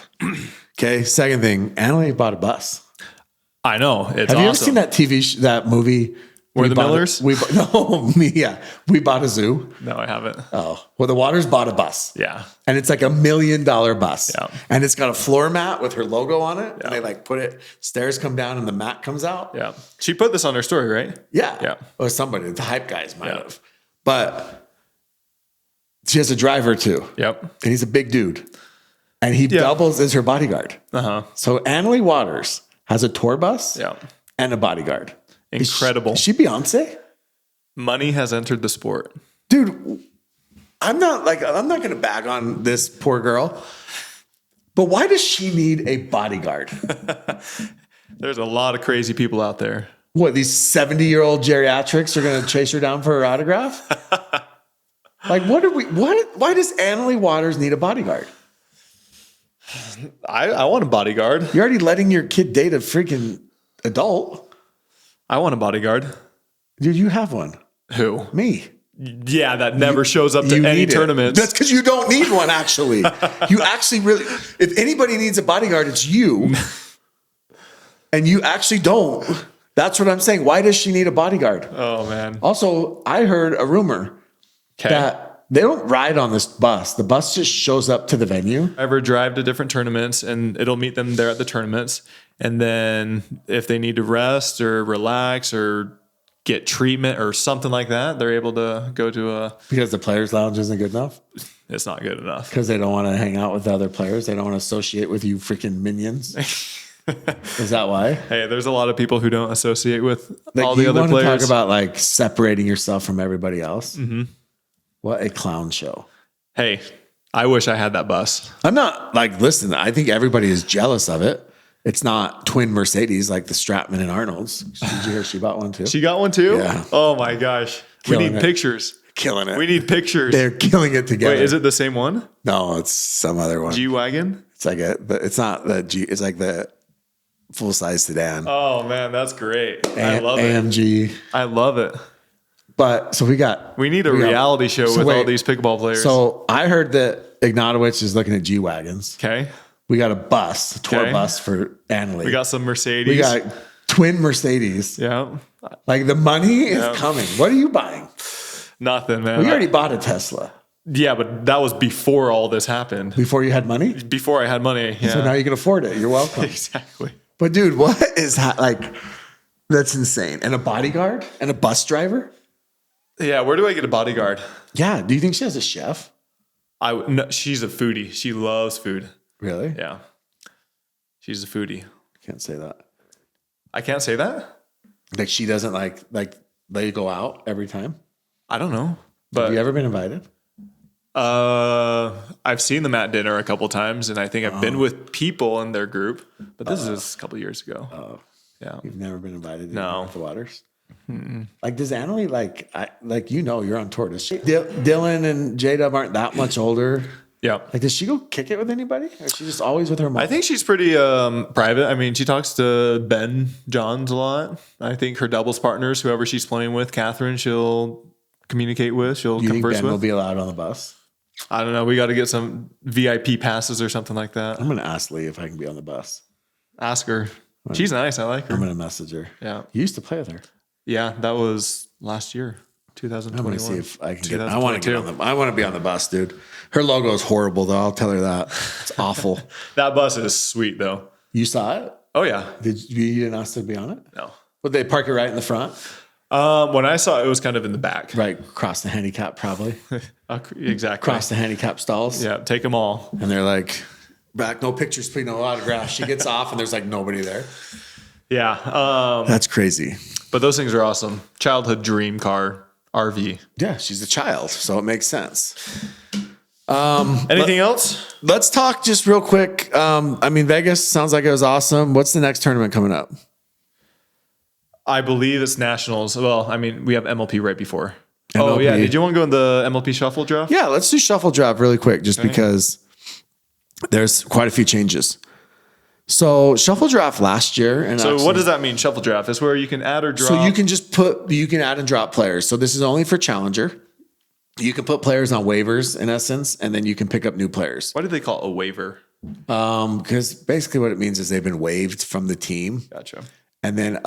Okay. Second thing, Annalie bought a bus. I know. It's Have you ever seen that that movie? Where the Millers? We bought a zoo. No, I haven't. Oh, well, the Waters bought a bus. Yeah. And it's like $1 million bus. Yeah. And it's got a floor mat with her logo on it. Yeah. And they like put it, stairs come down and the mat comes out. Yeah. She put this on her story, right? Yeah. Yeah. Or somebody, the hype guys might have. But she has a driver too. Yep. And he's a big dude. And he doubles as her bodyguard. So Annalie Waters has a tour bus and a bodyguard. Incredible. Is she Beyonce? Money has entered the sport. Dude, I'm not going to bag on this poor girl, but why does she need a bodyguard? There's a lot of crazy people out there. What, these 70-year-old geriatrics are going to chase her down for her autograph? Like, why does Annalie Waters need a bodyguard? I want a bodyguard. You're already letting your kid date a freaking adult. I want a bodyguard. Dude, you have one. Who? Me. Yeah, that never shows up to any tournaments. That's because you don't need one, actually. You actually really, if anybody needs a bodyguard, it's you. And you actually don't. That's what I'm saying. Why does she need a bodyguard? Oh, man. Also, I heard a rumor that they don't ride on this bus. The bus just shows up to the venue. Ever drive to different tournaments, and it'll meet them there at the tournaments. And then if they need to rest or relax or get treatment or something like that, they're able to go to because the players' lounge isn't good enough. It's not good enough because they don't want to hang out with the other players. They don't want to associate with you freaking minions. Is that why? Hey, there's a lot of people who don't associate with all the other players. You want to talk about like separating yourself from everybody else? Mm-hmm. What a clown show. Hey, I wish I had that bus. I'm not like, listen, I think everybody is jealous of it. It's not twin Mercedes like the Stratman and Arnold's. Did you hear she bought one too? She got one too? Yeah. Oh my gosh. We need pictures. Killing it. We need pictures. They're killing it together. Wait, is it the same one? No, it's some other one. G-Wagon? It's like but it's not the G, it's like the full-size sedan. Oh man, that's great. I love AMG. it. I love it. But so we need a reality show with all these pickleball players. So I heard that Ignatowicz is looking at G-Wagons. Okay. We got a tour bus for Annalie. We got some Mercedes. We got twin Mercedes. Yeah. Like the money is coming. What are you buying? Nothing, man. We already bought a Tesla. Yeah, but that was before all this happened. Before you had money? Before I had money. Yeah. So now you can afford it. You're welcome. Exactly. But dude, what is like, that's insane. And a bodyguard and a bus driver? Yeah, where do I get a bodyguard? Yeah. Do you think she has a chef? No, she's a foodie. She loves food. Really? Yeah. She's a foodie. Can't say that. I can't say that? Like she doesn't like they go out every time? I don't know. But have you ever been invited? I've seen them at dinner a couple times, and I think I've been with people in their group, but this is a couple years ago. Oh. Yeah. You've never been invited to the Waters? Mm-mm. Like, does Annalie you're on tour. Does she? Dylan and J-Dub aren't that much older. Yeah. Like, does she go kick it with anybody? Or is she just always with her mom? I think she's pretty private. I mean, she talks to Ben Johns a lot. I think her doubles partners, whoever she's playing with, Catherine, she'll communicate with. She'll you converse think Ben with. will be allowed on the bus? I don't know. We got to get some VIP passes or something like that. I'm going to ask Leigh if I can be on the bus. Ask her. She's nice. I like her. I'm going to message her. Yeah. You used to play with her. Yeah, that was last year, 2021. I'm going to see if I can get. I want to get on I want to be on the bus, dude. Her logo is horrible, though. I'll tell her that. It's awful. That bus is sweet, though. You saw it? Oh yeah. You didn't ask to be on it? No. Would they park it right in the front? When I saw it, it was kind of in the back. Right, across the handicap, probably. Exactly. Across the handicap stalls. Yeah, take them all. And they're like, back, no pictures, please, no autographs. She gets off, and there's like nobody there. Yeah. That's crazy. But those things are awesome. Childhood dream car, RV. Yeah, she's a child, so it makes sense. Anything else? Let's talk just real quick. I mean, Vegas sounds like it was awesome. What's the next tournament coming up? I believe it's Nationals. Well, I mean, we have MLP right before. MLP. Oh, yeah. Did you want to go in the MLP shuffle draft? Yeah, let's do shuffle draft really quick just because there's quite a few changes. So shuffle draft last year. And so what does that mean, shuffle draft? It's where you can add or drop. So you can just you can add and drop players. So this is only for Challenger. You can put players on waivers in essence, and then you can pick up new players. Why do they call it a waiver? Because basically what it means is they've been waived from the team. Gotcha. And then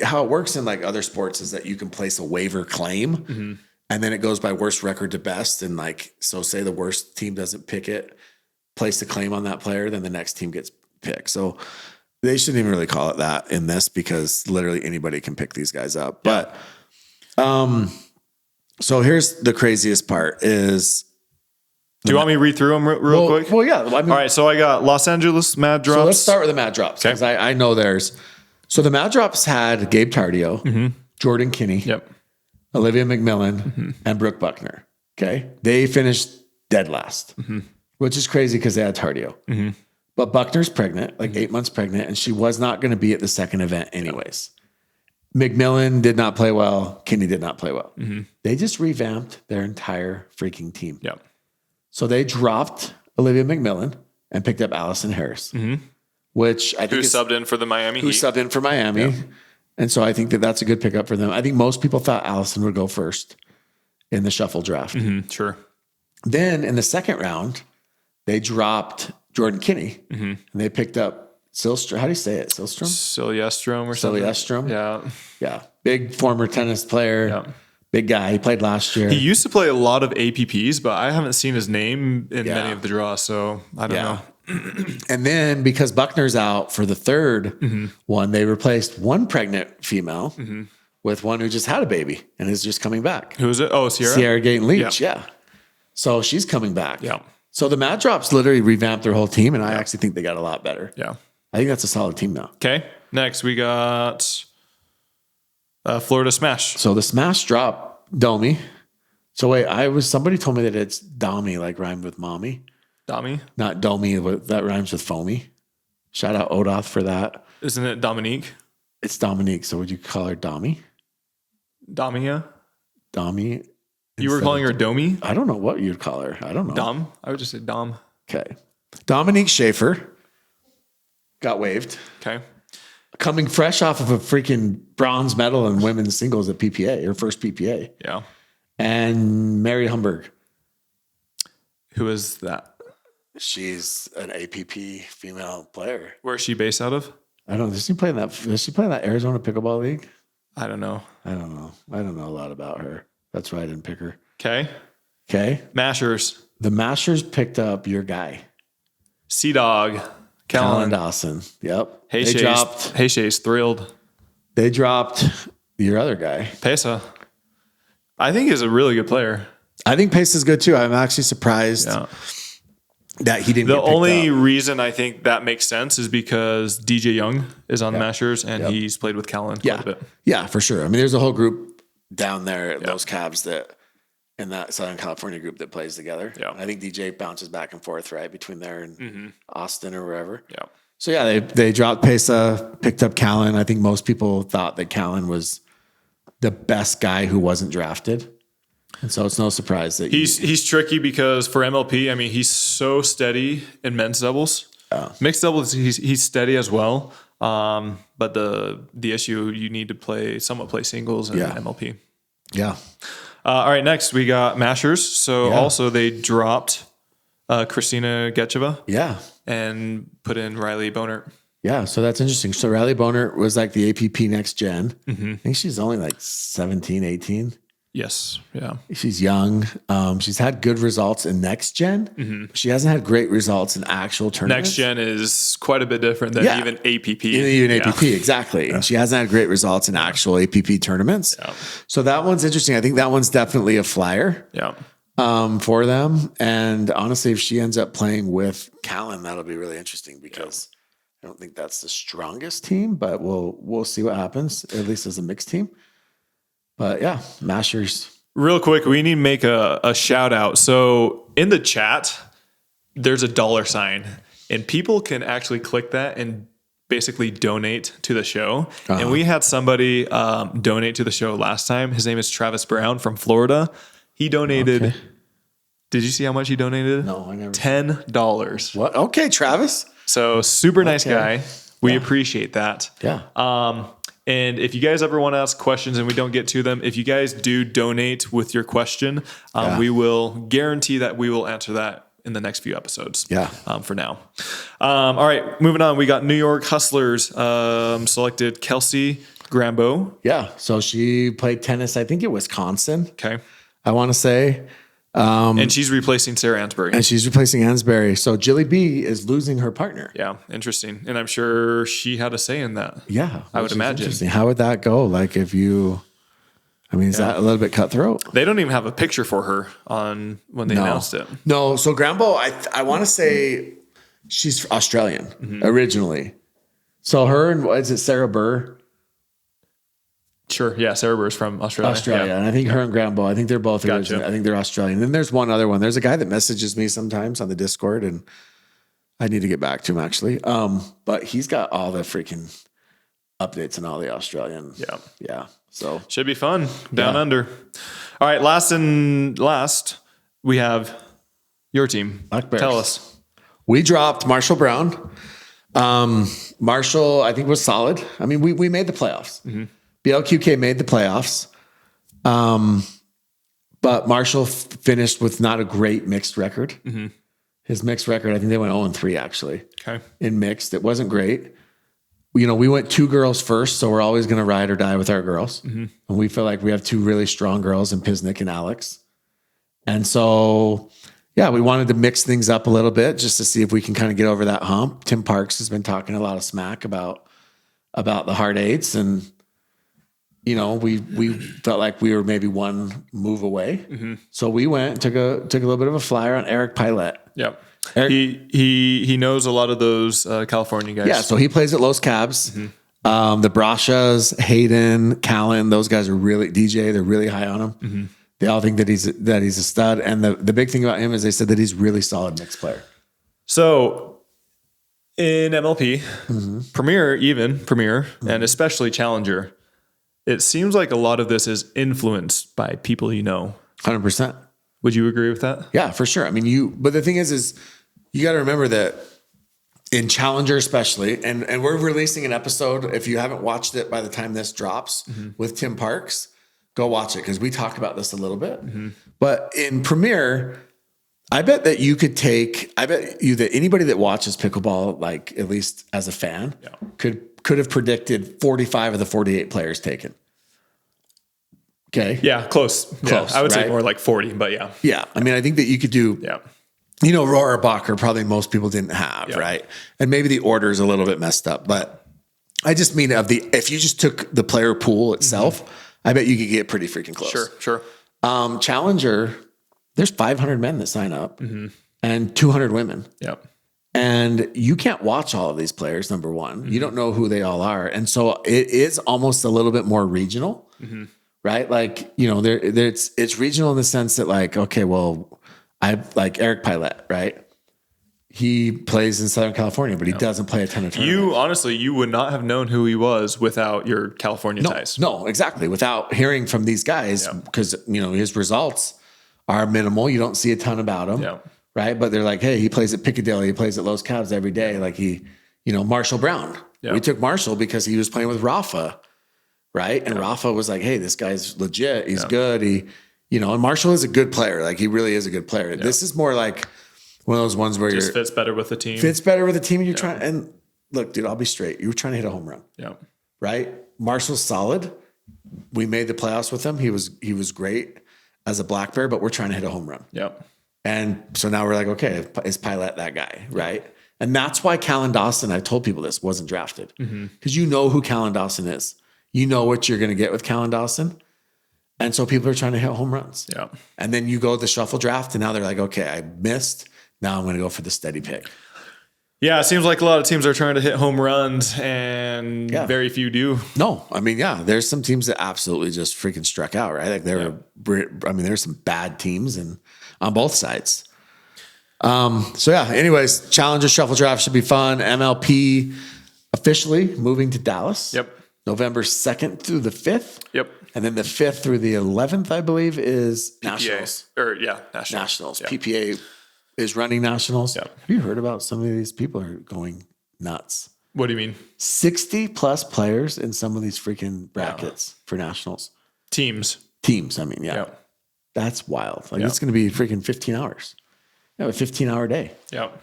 how it works in like other sports is that you can place a waiver claim, and then it goes by worst record to best. And like, so say the worst team doesn't pick it, place a claim on that player, then the next team gets picked. So they shouldn't even really call it that in this because literally anybody can pick these guys up. Yeah. But so here's the craziest part is. Do you want me to read through them real quick? Well, yeah. I mean, all right. So I got Los Angeles Mad Drops. So let's start with the Mad Drops because I know there's. So the Mad Drops had Gabe Tardio, Jordan Kinney, Olivia McMillan, and Brooke Buckner. Okay. They finished dead last, which is crazy because they had Tardio. But Buckner's pregnant, like 8 months pregnant, and she was not going to be at the second event anyways. McMillan did not play well. Kinney did not play well. They just revamped their entire freaking team. Yeah. So they dropped Olivia McMillan and picked up Allison Harris, which I think Who subbed in for the Miami who Heat. subbed in for Miami. Yeah. And so I think that that's a good pickup for them. I think most people thought Allison would go first in the shuffle draft. Sure. Then in the second round, they dropped Jordan Kinney and they picked up Silstrom. How do you say it? Silstrom? Silvestrom or something. Silvestrom. Yeah. Yeah. Big former tennis player. Yeah. Big guy. He played last year. He used to play a lot of APPs, but I haven't seen his name in many of the draws, so I don't know. And then because Buckner's out for the third one, they replaced one pregnant female with one who just had a baby and is just coming back. Who is it? Oh, Sierra? Sierra Gayton Leach, yeah. So she's coming back. Yeah. So the Mad Drops literally revamped their whole team, and I actually think they got a lot better. Yeah. I think that's a solid team now. Okay. Next, we got Florida Smash. So the Smash drop Domi. So wait, somebody told me that it's Domi, like rhymed with mommy. Domi? Not Domi, that rhymes with foamy. Shout out Odoth for that. Isn't it Dominique? It's Dominique. So would you call her Domi? Domia? Domi. You were calling her Domi? I don't know what you'd call her. I don't know. Dom? I would just say Dom. Okay. Dominique Schaefer got waived. Okay. Coming fresh off of a freaking bronze medal in women's singles at PPA, her first PPA. Yeah. And Mary Humberg. Who is that? She's an APP female player. Where is she based out of? I don't know. Does she play in that Arizona Pickleball League? I don't know. I don't know. I don't know a lot about her. That's why I didn't pick her. Okay. Okay. Mashers. The Mashers picked up your guy. Sea-Dog. Callan Dawson. Yep. Hey Chase, thrilled. They dropped your other guy. Pesa. I think he's a really good player. I think Pace is good too. I'm actually surprised that he didn't. The only reason I think that makes sense is because DJ Young is on the Mashers and he's played with Callan quite a bit. Yeah, for sure. I mean, there's a whole group down there at Los Cabs in that Southern California group that plays together. Yeah. And I think DJ bounces back and forth, right, between there and Austin or wherever. Yeah. So yeah, they dropped Pesa, picked up Callan. I think most people thought that Callan was the best guy who wasn't drafted. And so it's no surprise that he's tricky because for MLP, I mean, he's so steady in men's doubles. Mixed doubles, he's steady as well. But the issue, you need to somewhat play singles in MLP. Yeah. All right, next we got Mashers. So also they dropped Christina Getcheva. Yeah. And put in Riley Bonert. Yeah, so that's interesting. So Riley Bonert was like the APP next gen. I think she's only like 17, 18. Yes. Yeah. She's young. She's had good results in next gen. She hasn't had great results in actual tournaments. Next gen is quite a bit different than even APP. Even APP, exactly. And she hasn't had great results in actual APP tournaments. Yeah. So that one's interesting. I think that one's definitely a flyer. Yeah. For them. And honestly, if she ends up playing with Callan, that'll be really interesting because I don't think that's the strongest team, but we'll see what happens, at least as a mixed team. But yeah, Mashers. Real quick, we need to make a shout out. So in the chat, there's a $sign, and people can actually click that and basically donate to the show. And we had somebody donate to the show last time. His name is Travis Brown from Florida. He donated. Okay. Did you see how much he donated? No, I never. $10. What? Okay, Travis. So super nice guy. We appreciate that. Yeah. And if you guys ever want to ask questions and we don't get to them, if you guys do donate with your question, we will guarantee that we will answer that in the next few episodes. Yeah. For now. All right, moving on. We got New York Hustlers selected Kelsey Grambo. Yeah. So she played tennis, I think, at Wisconsin. Okay. I want to say. And she's replacing Sarah Ansbury. And she's replacing Ansbury. So Jilly B is losing her partner. Yeah, interesting. And I'm sure she had a say in that. Yeah. I would imagine. Interesting. How would that go? Like is that a little bit cutthroat? They don't even have a picture for her on when they announced it. No. So Grambo, I want to say she's Australian originally. So her and is it Sarah Burr? Sure. Yeah. Sarah Burr's from Australia. Yeah. And I think her and Grambo, I think they're both original. I think they're Australian. Then there's one other one. There's a guy that messages me sometimes on the Discord and I need to get back to him actually. But he's got all the freaking updates and all the Australian. Yeah. So should be fun down under. All right. Last, we have your team. Black Bears. Tell us. We dropped Marshall Brown. Marshall, I think, was solid. I mean, we made the playoffs. BLQK made the playoffs. But Marshall finished with not a great mixed record. His mixed record, I think they went 0-3 actually. Okay. In mixed. It wasn't great. You know, we went 2 girls first, so we're always going to ride or die with our girls. And we feel like we have 2 really strong girls in Pisnick and Alex. And so, yeah, we wanted to mix things up a little bit just to see if we can kind of get over that hump. Tim Parks has been talking a lot of smack about the hard 8s, and you know, we felt like we were maybe one move away. So we went and took a little bit of a flyer on Eric Pilette. Yep. Eric, he knows a lot of those California guys. Yeah, so he plays at Los Cabs. The Brashas, Hayden, Callan, those guys are really DJ. They're really high on him. They all think that he's a stud. And the big thing about him is they said that he's really solid mixed player. So in MLP, Premier, and especially Challenger, it seems like a lot of this is influenced by people you know. 100%. Would you agree with that? Yeah, for sure. I mean, but the thing is you got to remember that in Challenger especially, and we're releasing an episode, if you haven't watched it by the time this drops, with Tim Parks, go watch it because we talk about this a little bit. But in Premier, I bet that anybody that watches pickleball, like at least as a fan, could have predicted 45 of the 48 players taken. Okay. Yeah, close. I would say more like 40, but yeah. Yeah. I mean, I think that you could do, you know, Rohrabacher probably most people didn't have, right? And maybe the order is a little bit messed up, but I just mean if you just took the player pool itself, I bet you could get pretty freaking close. Sure. Challenger, there's 500 men that sign up and 200 women. Yep. And you can't watch all of these players, number one. You don't know who they all are. And so it is almost a little bit more regional, right? Like, you know, it's regional in the sense that like, okay, well, I like Eric Pilette, right? He plays in Southern California, but he doesn't play a ton of tournaments. You would not have known who he was without your California ties. No, exactly. Without hearing from these guys, because, you know, his results are minimal. You don't see a ton about him. Yeah. Right. But they're like, hey, he plays at Piccadilly. He plays at Los Cabs every day. Like Marshall Brown. Yeah. We took Marshall because he was playing with Rafa. Right. And Rafa was like, hey, this guy's legit. He's good. And Marshall is a good player. Like he really is a good player. Yeah. This is more like one of those ones where just fits better with the team. And you're trying. And look, dude, I'll be straight. You were trying to hit a home run. Yeah. Right. Marshall's solid. We made the playoffs with him. He was great as a black bear, but we're trying to hit a home run. Yep. And so now we're like, okay, is Pilette that guy, right? And that's why Callan Dawson, I've told people this, wasn't drafted. Because you know who Callan Dawson is. You know what you're going to get with Callan Dawson. And so people are trying to hit home runs. Yeah. And then you go to the shuffle draft, and now they're like, okay, I missed. Now I'm going to go for the steady pick. Yeah, it seems like a lot of teams are trying to hit home runs, and very few do. No, I mean, there's some teams that absolutely just freaking struck out, right? Like there's some bad teams on both sides. Anyways, Challenger Shuffle Draft should be fun. MLP officially moving to Dallas. Yep. November 2nd through the 5th. Yep. And then the 5th through the 11th, I believe, is PPA. Nationals. Nationals. Yep. PPA is running nationals. Yep. Have you heard about some of these people are going nuts? What do you mean? 60 plus players in some of these freaking brackets for nationals. Teams, I mean, Yep. That's wild. Like it's going to be freaking 15 hours. A 15-hour day. Yep.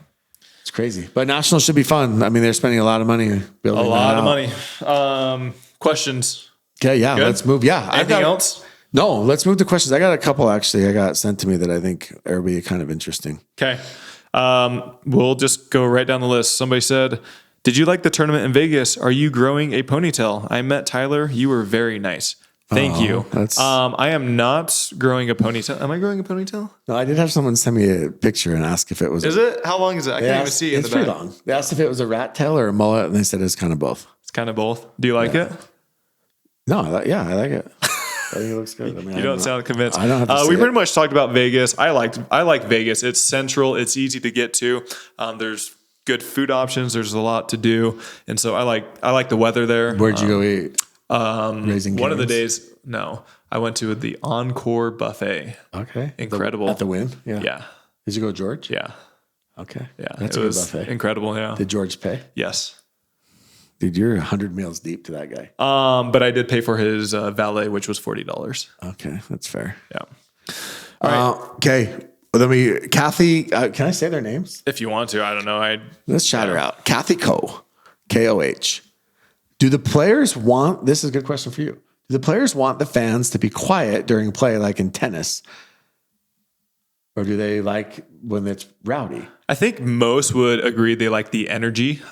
It's crazy. But nationals should be fun. I mean, they're spending a lot of money building. A lot of money. Questions. Okay, yeah. Good? Let's move. Yeah. Anything else? No, let's move to questions. I got a couple actually. I got sent to me that I think are be kind of interesting. Okay. We'll just go right down the list. Somebody said, did you like the tournament in Vegas? Are you growing a ponytail? I met Tyler. You were very nice. Thank you. I am not growing a ponytail. Am I growing a ponytail? No, I did have someone send me a picture and ask if it was. Is it? How long is it? I can't even see it. It's pretty long. They asked if it was a rat tail or a mullet, and they said it's kind of both. It's kind of both. Do you like it? No, I like it. I think it looks good. I mean, you don't sound convinced. I don't have to we pretty much talked about Vegas. I like Vegas. It's central. It's easy to get to. There's good food options. There's a lot to do. And so I like the weather there. Where'd you go eat? Raising One of the Cane's? days, no, I went to the Encore buffet. Okay. Incredible. At the Wynn? Yeah. Yeah. Did you go George? Yeah. Okay. Yeah. That's it a good was buffet. incredible. Yeah. Did George pay? Yes. Dude, you're 100 meals deep to that guy. But I did pay for his valet, which was $40. Okay. That's fair. Yeah. All right. Okay. Well, then Kathy, can I say their names? If you want to, I don't know. Let's shout her out. Kathy Koh. Do the players want, this is a good question for you. Do the players want the fans to be quiet during play like in tennis? Or do they like when it's rowdy? I think most would agree they like the energy.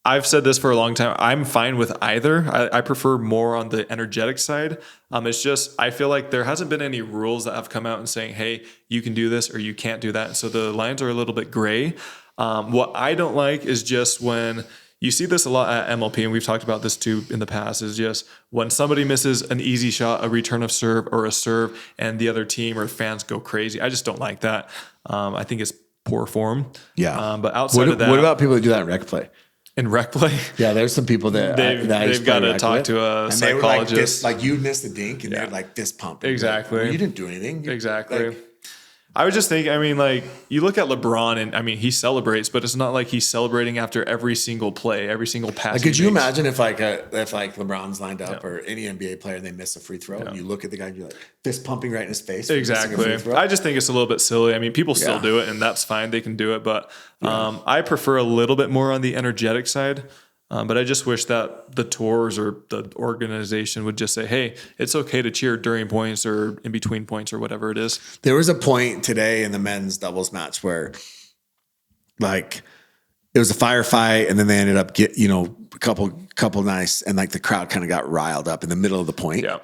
I've said this for a long time. I'm fine with either. I prefer more on the energetic side. It's just, I feel like there hasn't been any rules that have come out and saying, hey, you can do this or you can't do that. So the lines are a little bit gray. What I don't like is just when you see this a lot at MLP, and we've talked about this too in the past, is just when somebody misses an easy shot, a return of serve or a serve, and the other team or fans go crazy. I just don't like that. I think it's poor form. Yeah. But outside of that. What about people that do that in rec play? In rec play? Yeah, there's some people that they've got to talk to a psychologist. Like you missed the dink and they're like fist pumping. Exactly. Like, well, you didn't do anything. Exactly. I was just thinking, I mean, like, you look at LeBron and, I mean, he celebrates, but it's not like he's celebrating after every single play, every single pass. Like, could you imagine if LeBron's lined up or any NBA player and they miss a free throw and you look at the guy and you're like fist pumping right in his face? Exactly. I just think it's a little bit silly. I mean, people still do it and that's fine. They can do it. But I prefer a little bit more on the energetic side. But I just wish that the tours or the organization would just say, hey, it's okay to cheer during points or in between points or whatever it is. There was a point today in the men's doubles match where like it was a firefight and then they ended up a couple nice and like the crowd kind of got riled up in the middle of the point. Yeah.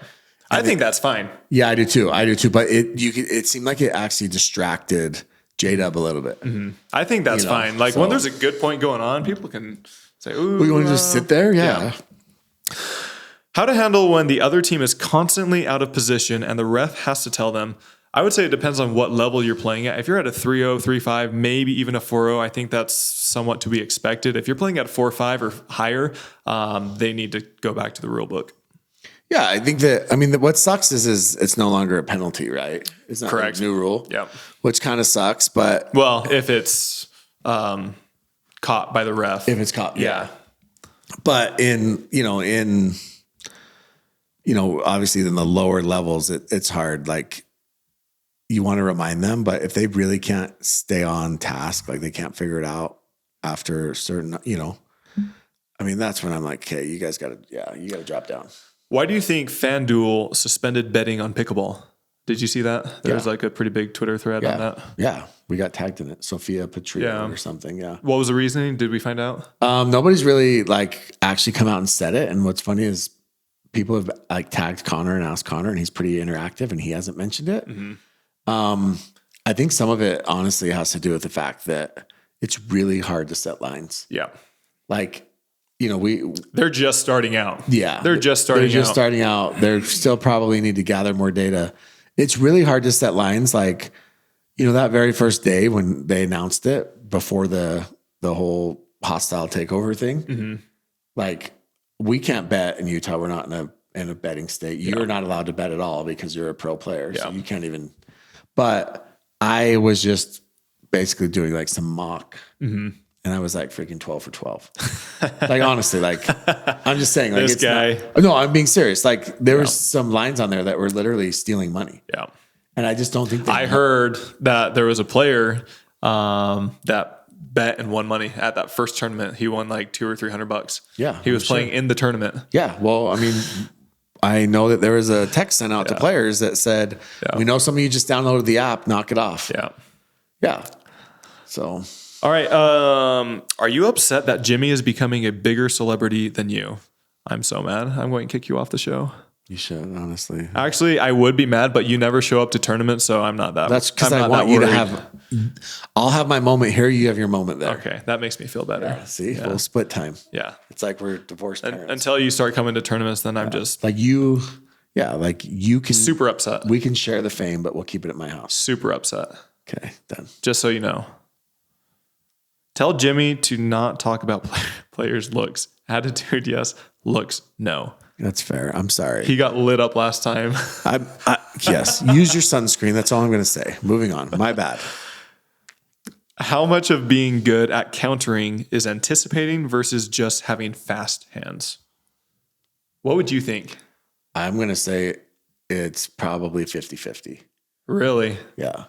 I think that's fine. Yeah, I do too. But it seemed like it actually distracted J-Dub a little bit. Mm-hmm. I think that's fine. Like when there's a good point going on, people can say, ooh. You want to just sit there? Yeah. How to handle when the other team is constantly out of position and the ref has to tell them. I would say it depends on what level you're playing at. If you're at a 3-0, 3-5, maybe even a 4-0, I think that's somewhat to be expected. If you're playing at 4-5 or higher, they need to go back to the rule book. Yeah, I think what sucks is it's no longer a penalty, right? It's not correct. A new rule. Yeah. Which kind of sucks, but well, if it's caught by the ref. If it's caught. Yeah. But in obviously in the lower levels, it's hard. Like you want to remind them, but if they really can't stay on task, like they can't figure it out after certain, I mean, that's when I'm like, okay, you guys you gotta drop down. Why do you think FanDuel suspended betting on pickleball? Did you see that? There was like a pretty big Twitter thread on that. Yeah. We got tagged in it. Sophia Patria or something. Yeah. What was the reasoning? Did we find out? Nobody's really like actually come out and said it. And what's funny is people have like tagged Connor and asked Connor and he's pretty interactive and he hasn't mentioned it. Mm-hmm. I think some of it honestly has to do with the fact that it's really hard to set lines. Yeah. Like, they're just starting out. Yeah. They're just starting out. They still probably need to gather more data. It's really hard to set lines. Like, that very first day when they announced it before the whole hostile takeover thing, mm-hmm. like we can't bet in Utah. We're not in a betting state. You're not allowed to bet at all because you're a pro player. So you can't even, but I was just basically doing like some mock and I was like freaking 12 for 12. Like, honestly, like I'm just saying like this guy. No, I'm being serious. Like there was some lines on there that were literally stealing money. Yeah. And I just don't think I heard that there was a player that bet and won money at that first tournament. He won like $200 or $300. Yeah. He was playing in the tournament. Yeah. Well, I mean, I know that there was a text sent out to players that said, we know some of you just downloaded the app, knock it off. Yeah. Yeah. So. All right. Are you upset that Jimmy is becoming a bigger celebrity than you? I'm so mad. I'm going to kick you off the show. You should, honestly. Actually, I would be mad, but you never show up to tournaments, so I'm not that. That's because I want you to have. I'll have my moment here. You have your moment there. Okay, that makes me feel better. Yeah, see, we'll split time. Yeah, it's like we're divorced parents. Until you start coming to tournaments, then I'm just like you. Yeah, like you can. Super upset. We can share the fame, but we'll keep it at my house. Super upset. Okay, done. Just so you know. Tell Jimmy to not talk about players' looks. Attitude, yes. Looks, no. That's fair. I'm sorry. He got lit up last time. Yes. Use your sunscreen. That's all I'm going to say. Moving on. My bad. How much of being good at countering is anticipating versus just having fast hands? What would you think? I'm going to say it's probably 50-50. Really? Yeah.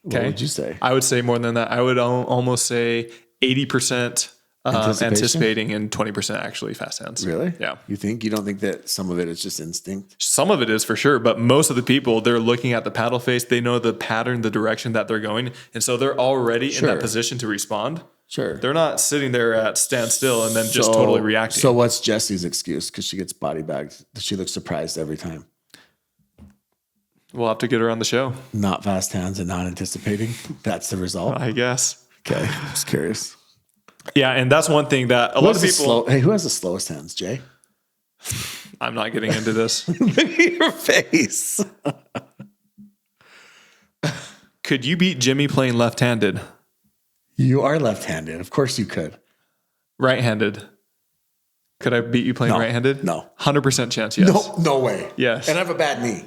Okay. What would you say? I would say more than that. I would almost say 80% anticipating and 20% actually fast hands. Really? Yeah. You don't think that some of it is just instinct? Some of it is for sure, but most of the people, they're looking at the paddle face. They know the pattern, the direction that they're going. And so they're already in that position to respond. Sure. They're not sitting there at standstill and then just totally reacting. So what's Jessie's excuse? Because she gets body bagged. She looks surprised every time. We'll have to get her on the show. Not fast hands and not anticipating. That's the result. I guess. Okay. I'm just curious. Yeah, and that's one thing that a lot of people... Who has the slowest hands, Jay? I'm not getting into this. Look at your face. Could you beat Jimmy playing left-handed? You are left-handed. Of course you could. Right-handed. Could I beat you playing right-handed? No. 100% chance, yes. No way. Yes. And I have a bad knee.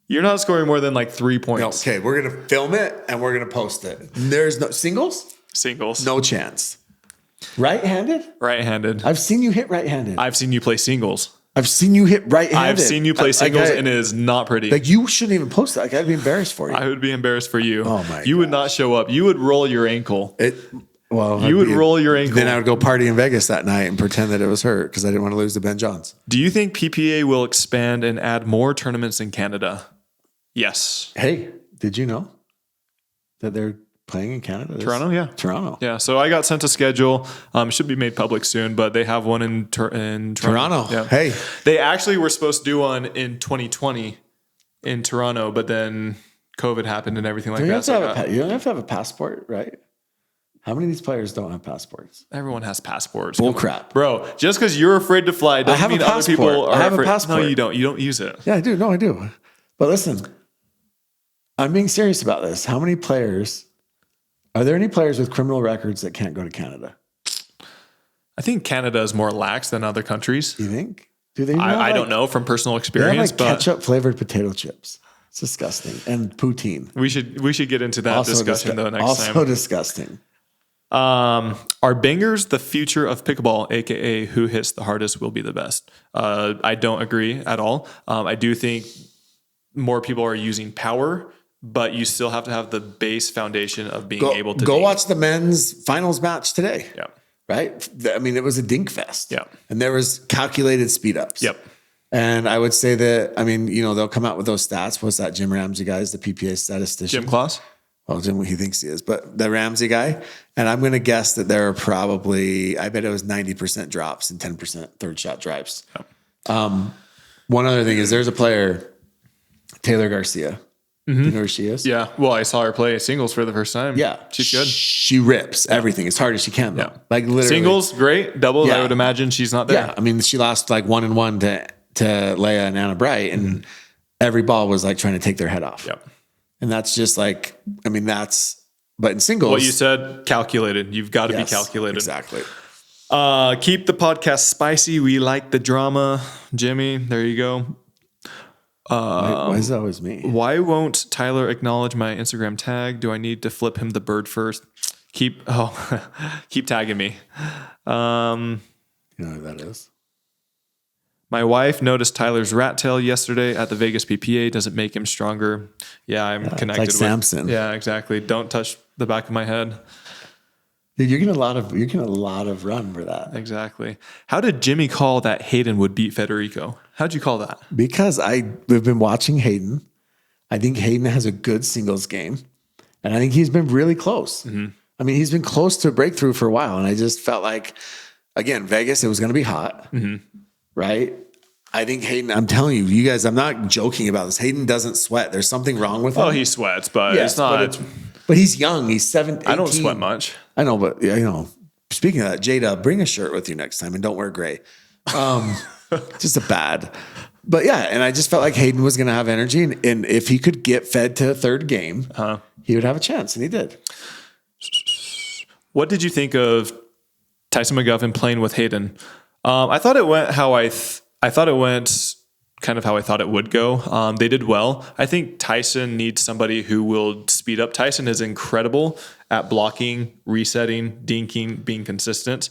You're not scoring more than like 3 points. Okay, we're going to film it and we're going to post it. There's no... Singles? Singles. No chance. Right-handed? Right-handed. I've seen you hit right-handed. I've seen you play singles. I've seen you hit right-handed. I've seen you play singles and it is not pretty. Like you shouldn't even post that. Like I'd be embarrassed for you. I would be embarrassed for you. Oh my! You would not show up. You would roll your ankle. You would roll your ankle. Then I would go party in Vegas that night and pretend that it was hurt because I didn't want to lose to Ben Johns. Do you think PPA will expand and add more tournaments in Canada? Yes. Hey, did you know that they're playing in Canada? Toronto, yeah. Toronto. Yeah, so I got sent a schedule. Should be made public soon, but they have one in Toronto. Yeah. Hey. They actually were supposed to do one in 2020 in Toronto, but then COVID happened and everything like that. You don't have to have a passport, right? How many of these players don't have passports? Everyone has passports. Bull crap. Bro, just because you're afraid to fly doesn't mean other people are I have afraid. a passport. No, you don't. You don't use it. Yeah, I do. No, I do. But listen, I'm being serious about this. How many players... Are there any players with criminal records that can't go to Canada? I think Canada is more lax than other countries. You think? Do they? I don't know from personal experience, they have ketchup flavored potato chips. It's disgusting. And poutine. We should get into that discussion though next time. Also disgusting. Are bangers the future of pickleball, aka who hits the hardest will be the best? I don't agree at all. I do think more people are using power, but you still have to have the base foundation of being able to watch the men's finals match today. Yeah. Right? I mean, it was a dink fest. Yeah. And there was calculated speed ups. Yep. And I would say that, I mean, they'll come out with those stats. What's that Jim Ramsey guy is the PPA statistician? Jim Kloss? Well, Jim, he thinks he is, but the Ramsey guy. And I'm going to guess that there are probably, I bet it was 90% drops and 10% third shot drives. Yep. One other thing is there's a player, Taylor Garcia. Mm-hmm. Do you know who she is? Yeah. Well, I saw her play singles for the first time. Yeah. She's good. She rips everything as hard as she can, though. Yeah. Like literally. Singles, great. Doubles, I would imagine she's not there. Yeah. I mean, she lost like 1-1 to Leigh and Anna Bright, and every ball was like trying to take their head off. Yep. And that's just like, I mean, but in singles. What you said, calculated. You've got to be calculated. Exactly. Keep the podcast spicy. We like the drama. Jimmy, there you go. Why is that always me? Why won't Tyler acknowledge my Instagram tag? Do I need to flip him the bird first? Keep tagging me. You know who that is? My wife noticed Tyler's rat tail yesterday at the Vegas PPA. Does it make him stronger? Yeah, I'm connected. It's like Samson. Yeah, exactly. Don't touch the back of my head. Dude, you're getting a lot of run for that. Exactly. How did Jimmy call that Hayden would beat Federico? How'd you call that? Because we've been watching Hayden. I think Hayden has a good singles game. And I think he's been really close. Mm-hmm. I mean, he's been close to a breakthrough for a while. And I just felt like, again, Vegas, it was going to be hot. Mm-hmm. Right? I think Hayden, I'm telling you guys, I'm not joking about this. Hayden doesn't sweat. There's something wrong with him. Oh, he sweats, but it's not. But he's young. He's 17. I don't sweat much. I know, but speaking of that, Jada, bring a shirt with you next time and don't wear gray. Just a bad. But yeah, and I just felt like Hayden was going to have energy. And if he could get fed to a third game, he would have a chance. And he did. What did you think of Tyson McGuffin playing with Hayden? I thought it went I thought it went kind of how I thought it would go. They did well. I think Tyson needs somebody who will speed up. Tyson is incredible at blocking, resetting, dinking, being consistent.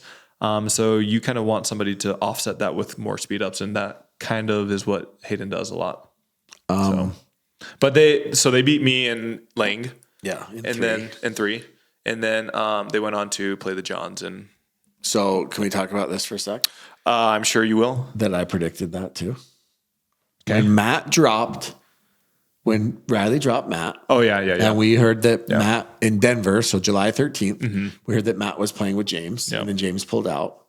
So you kind of want somebody to offset that with more speed ups, and that kind of is what Hayden does a lot. But they beat me in Lang. Yeah. Then in 3. And then they went on to play the Johns. And so can we talk about this for a sec? I'm sure you will. That I predicted that too. Okay. When Riley dropped Matt. Oh, yeah. And we heard that Matt in Denver, so July 13th, we heard that Matt was playing with James, and then James pulled out.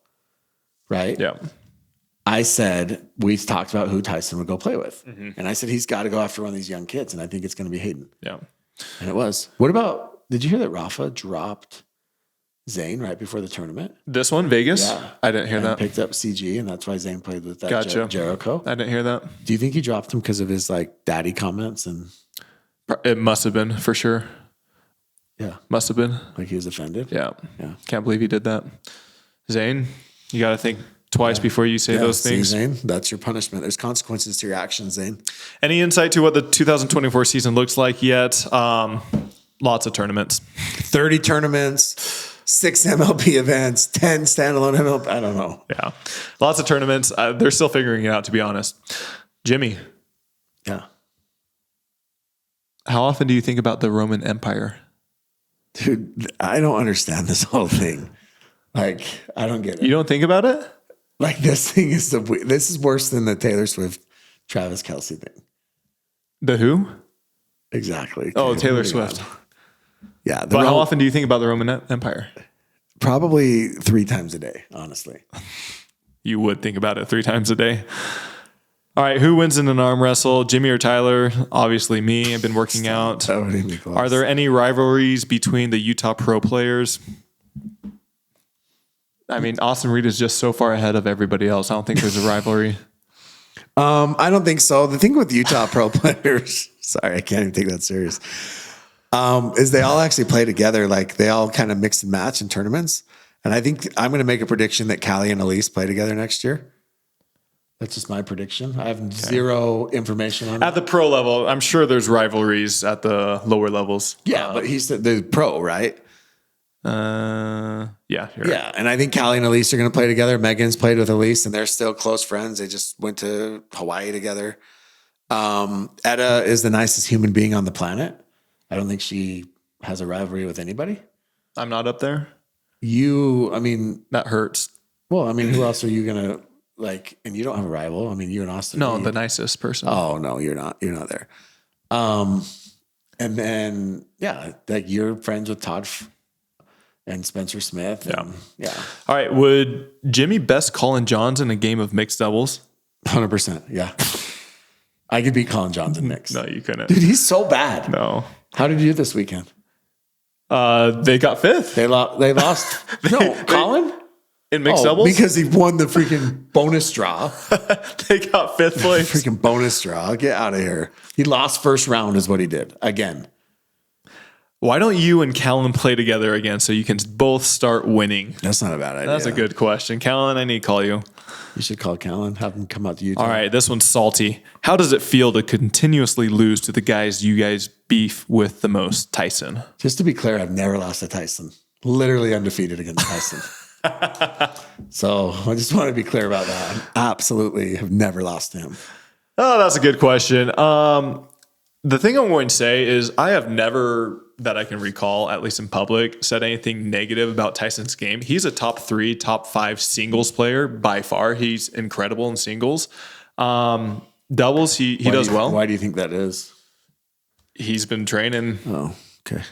Right? Yeah. I said, we talked about who Tyson would go play with. And I said, he's got to go after one of these young kids, and I think it's going to be Hayden. Yeah. And it was. What about, did you hear that Rafa dropped Zane right before the tournament? This one, Vegas? Yeah. I didn't hear that. Picked up CG, and that's why Zane played with that Gotcha. Jericho. I didn't hear that. Do you think he dropped him because of his like daddy comments? And it must have been, for sure. Yeah. Must have been. Like he was offended? Yeah. Yeah. Can't believe he did that. Zane, you got to think twice before you say those things. See, Zane, that's your punishment. There's consequences to your actions, Zane. Any insight to what the 2024 season looks like yet? Lots of tournaments. 30 tournaments. 6 MLP events, 10 standalone MLP. I don't know. Yeah. Lots of tournaments. They're still figuring it out, to be honest. Jimmy. Yeah. How often do you think about the Roman Empire? Dude, I don't understand this whole thing. Like, I don't get it. You don't think about it? Like, this is worse than the Taylor Swift, Travis Kelce thing. The who? Exactly. Oh, Taylor Swift. Yeah. But how often do you think about the Roman Empire? Probably 3 times a day, honestly. You would think about it 3 times a day. All right. Who wins in an arm wrestle? Jimmy or Tyler? Obviously me. I've been working out. That wouldn't be close. Are there any rivalries between the Utah pro players? I mean, Austin Reed is just so far ahead of everybody else. I don't think there's a rivalry. I don't think so. The thing with Utah pro players, sorry, I can't even take that serious, is they all actually play together. Like they all kind of mix and match in tournaments. And I think I'm going to make a prediction that Callie and Elise play together next year. That's just my prediction. I have zero information on it. At the pro level, I'm sure there's rivalries at the lower levels. Yeah, but he's the pro, right? Yeah. You're right. Yeah, and I think Callie and Elise are going to play together. Megan's played with Elise, and they're still close friends. They just went to Hawaii together. Etta is the nicest human being on the planet. I don't think she has a rivalry with anybody. I'm not up there. That hurts. Well, who else are you going to like? And you don't have a rival. You and Austin. No, the nicest person. Oh, no, you're not. You're not there. And then, like you're friends with Todd and Spencer Smith. Yeah. All right. Would Jimmy best Colin Johns in a game of mixed doubles? 100%. Yeah. I could beat Colin Johns in mixed. No, you couldn't. Dude, he's so bad. No. How did you do this weekend? They got 5th. They lost. Colin? In mixed doubles? Because he won the freaking bonus draw. They got 5th place. Freaking bonus draw. Get out of here. He lost first round is what he did. Again. Why don't you and Callan play together again so you can both start winning? That's not a bad idea. That's a good question. Callan, I need to call you. You should call Callan. Have him come out to Utah. All right, this one's salty. How does it feel to continuously lose to the guys you guys beef with the most, Tyson? Just to be clear, I've never lost to Tyson. Literally undefeated against Tyson. So I just want to be clear about that. I absolutely have never lost to him. Oh, that's a good question. The thing I'm going to say is I have never, that I can recall, at least in public, said anything negative about Tyson's game. He's a top 3, top 5 singles player by far. He's incredible in singles. Doubles, he does well. Why do you think that is? He's been training. Oh, okay.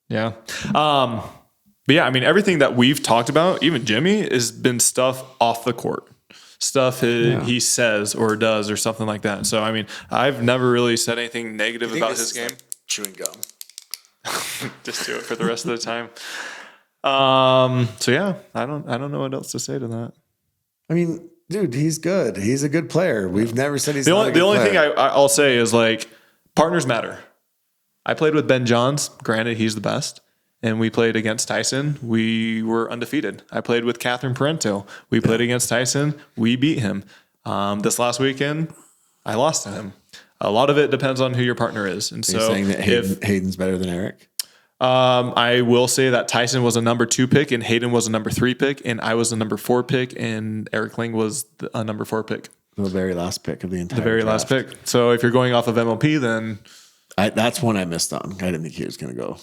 Yeah. But yeah, everything that we've talked about, even Jimmy, has been stuff off the court. Stuff he says or does or something like that. So, I've never really said anything negative about his game. Like chewing gum. Just do it for the rest of the time. So yeah, I don't know what else to say to that. Dude, he's good. He's a good player. We've never said he's the not only a good thing player. I'll say is like partners matter. I played with Ben Johns. Granted, he's the best. and we played against Tyson. We were undefeated. I played with Catherine Parento. We played against Tyson. We beat him. This last weekend, I lost to him. A lot of it depends on who your partner is. And You're saying that Hayden's better than Eric? I will say that Tyson was a number 2 pick and Hayden was a number 3 pick and I was a number 4 pick and Eric Ling was a number 4 pick. The very last pick of the entire last pick. So if you're going off of MLP, then that's one I missed on. I didn't think he was going to go.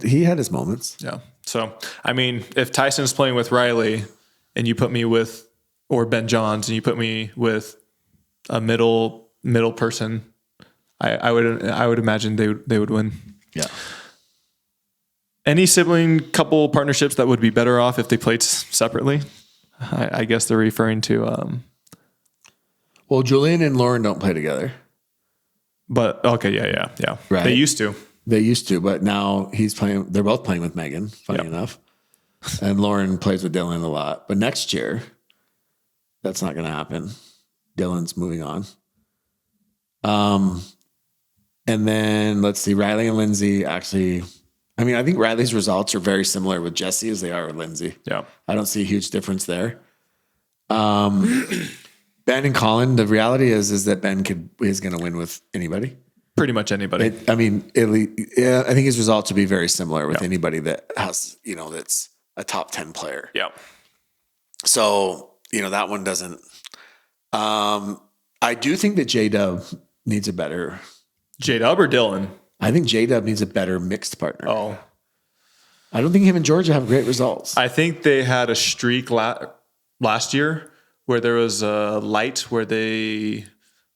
He had his moments. Yeah. So, I mean, if Tyson's playing with Riley and you put me with, or Ben Johns and you put me with a middle person, I would imagine they would win. Yeah. Any sibling couple partnerships that would be better off if they played separately? I guess they're referring to. Well, Julian and Lauren don't play together. But okay, yeah. Right. They used to, but now he's playing. They're both playing with Megan. Funny enough, and Lauren plays with Dylan a lot. But next year, that's not going to happen. Dylan's moving on. And then let's see, Riley and Lindsay actually. I mean, I think Riley's results are very similar with Jesse as they are with Lindsay. Yeah. I don't see a huge difference there. Ben and Colin, the reality is that Ben is going to win with anybody. Pretty much anybody. I think his results will be very similar with anybody that has, that's a top 10 player. Yeah. So, that one doesn't. I do think that J-Dub needs a better. J-Dub or Dylan? I think J-Dub needs a better mixed partner. Oh. I don't think him and Georgia have great results. I think they had a streak last year where there was a light where they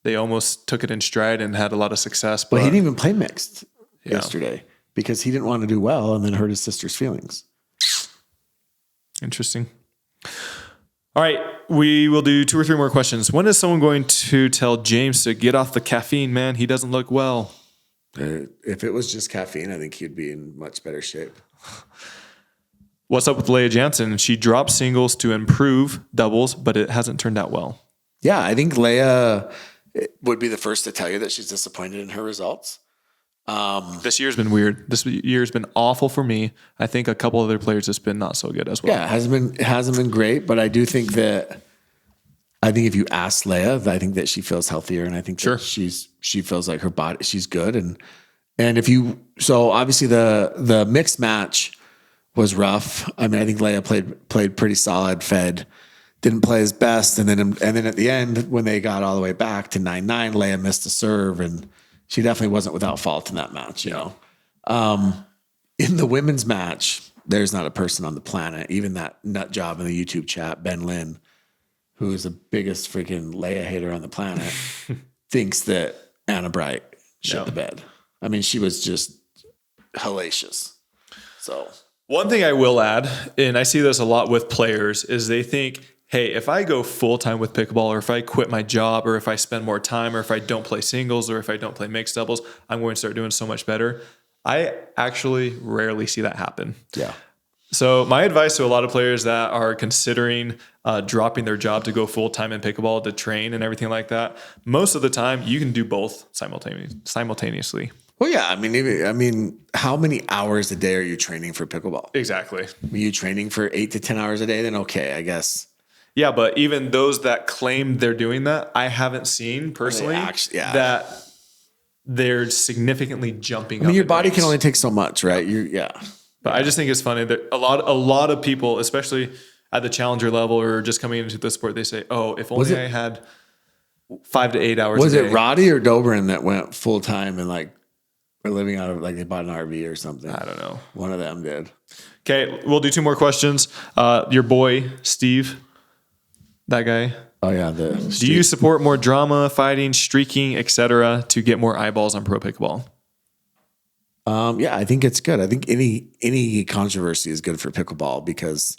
almost took it in stride and had a lot of success. But he didn't even play mixed yesterday because he didn't want to do well and then hurt his sister's feelings. Interesting. All right. We will do 2 or 3 more questions. When is someone going to tell James to get off the caffeine, man? He doesn't look well. If it was just caffeine, I think he'd be in much better shape. What's up with Leigh Jansen? She dropped singles to improve doubles, but it hasn't turned out well. Yeah, I think Leia would be the first to tell you that she's disappointed in her results. This year's been weird. This year's been awful for me. I think a couple other players has been not so good as well. Yeah, it hasn't been great, but I do think that if you ask Leia, I think that she feels healthier, and I think that she feels like her body, she's good, and so obviously the mixed match was rough. I mean, I think Leia played pretty solid. Fed didn't play his best, and then at the end when they got all the way back to 9-9, Leia missed a serve, and she definitely wasn't without fault in that match. In the women's match, there's not a person on the planet, even that nut job in the YouTube chat, Ben Lynn, who is the biggest freaking Leia hater on the planet, thinks that Anna Bright shit the bed. I mean, she was just hellacious. So one thing I will add, and I see this a lot with players, is they think, hey, if I go full-time with pickleball, or if I quit my job, or if I spend more time, or if I don't play singles, or if I don't play mixed doubles, I'm going to start doing so much better. I actually rarely see that happen. Yeah. So my advice to a lot of players that are considering dropping their job to go full-time in pickleball to train and everything like that, most of the time you can do both simultaneously. Well, yeah. I mean, how many hours a day are you training for pickleball? Exactly. Are you training for 8 to 10 hours a day? Then okay, I guess. Yeah, but even those that claim they're doing that, I haven't seen personally that they're significantly jumping up. I mean, your body can only take so much, right? But I just think it's funny that a lot of people, especially at the challenger level or just coming into the sport, they say, "Oh, if only I had 5 to 8 hours." Was it Roddy or Dobrin that went full time and were living out of they bought an RV or something? I don't know. One of them did. Okay, we'll do 2 more questions. Your boy Steve, that guy. Oh yeah. Do you support more drama, fighting, streaking, etc., to get more eyeballs on pro pickleball? Yeah, I think it's good. I think any controversy is good for pickleball because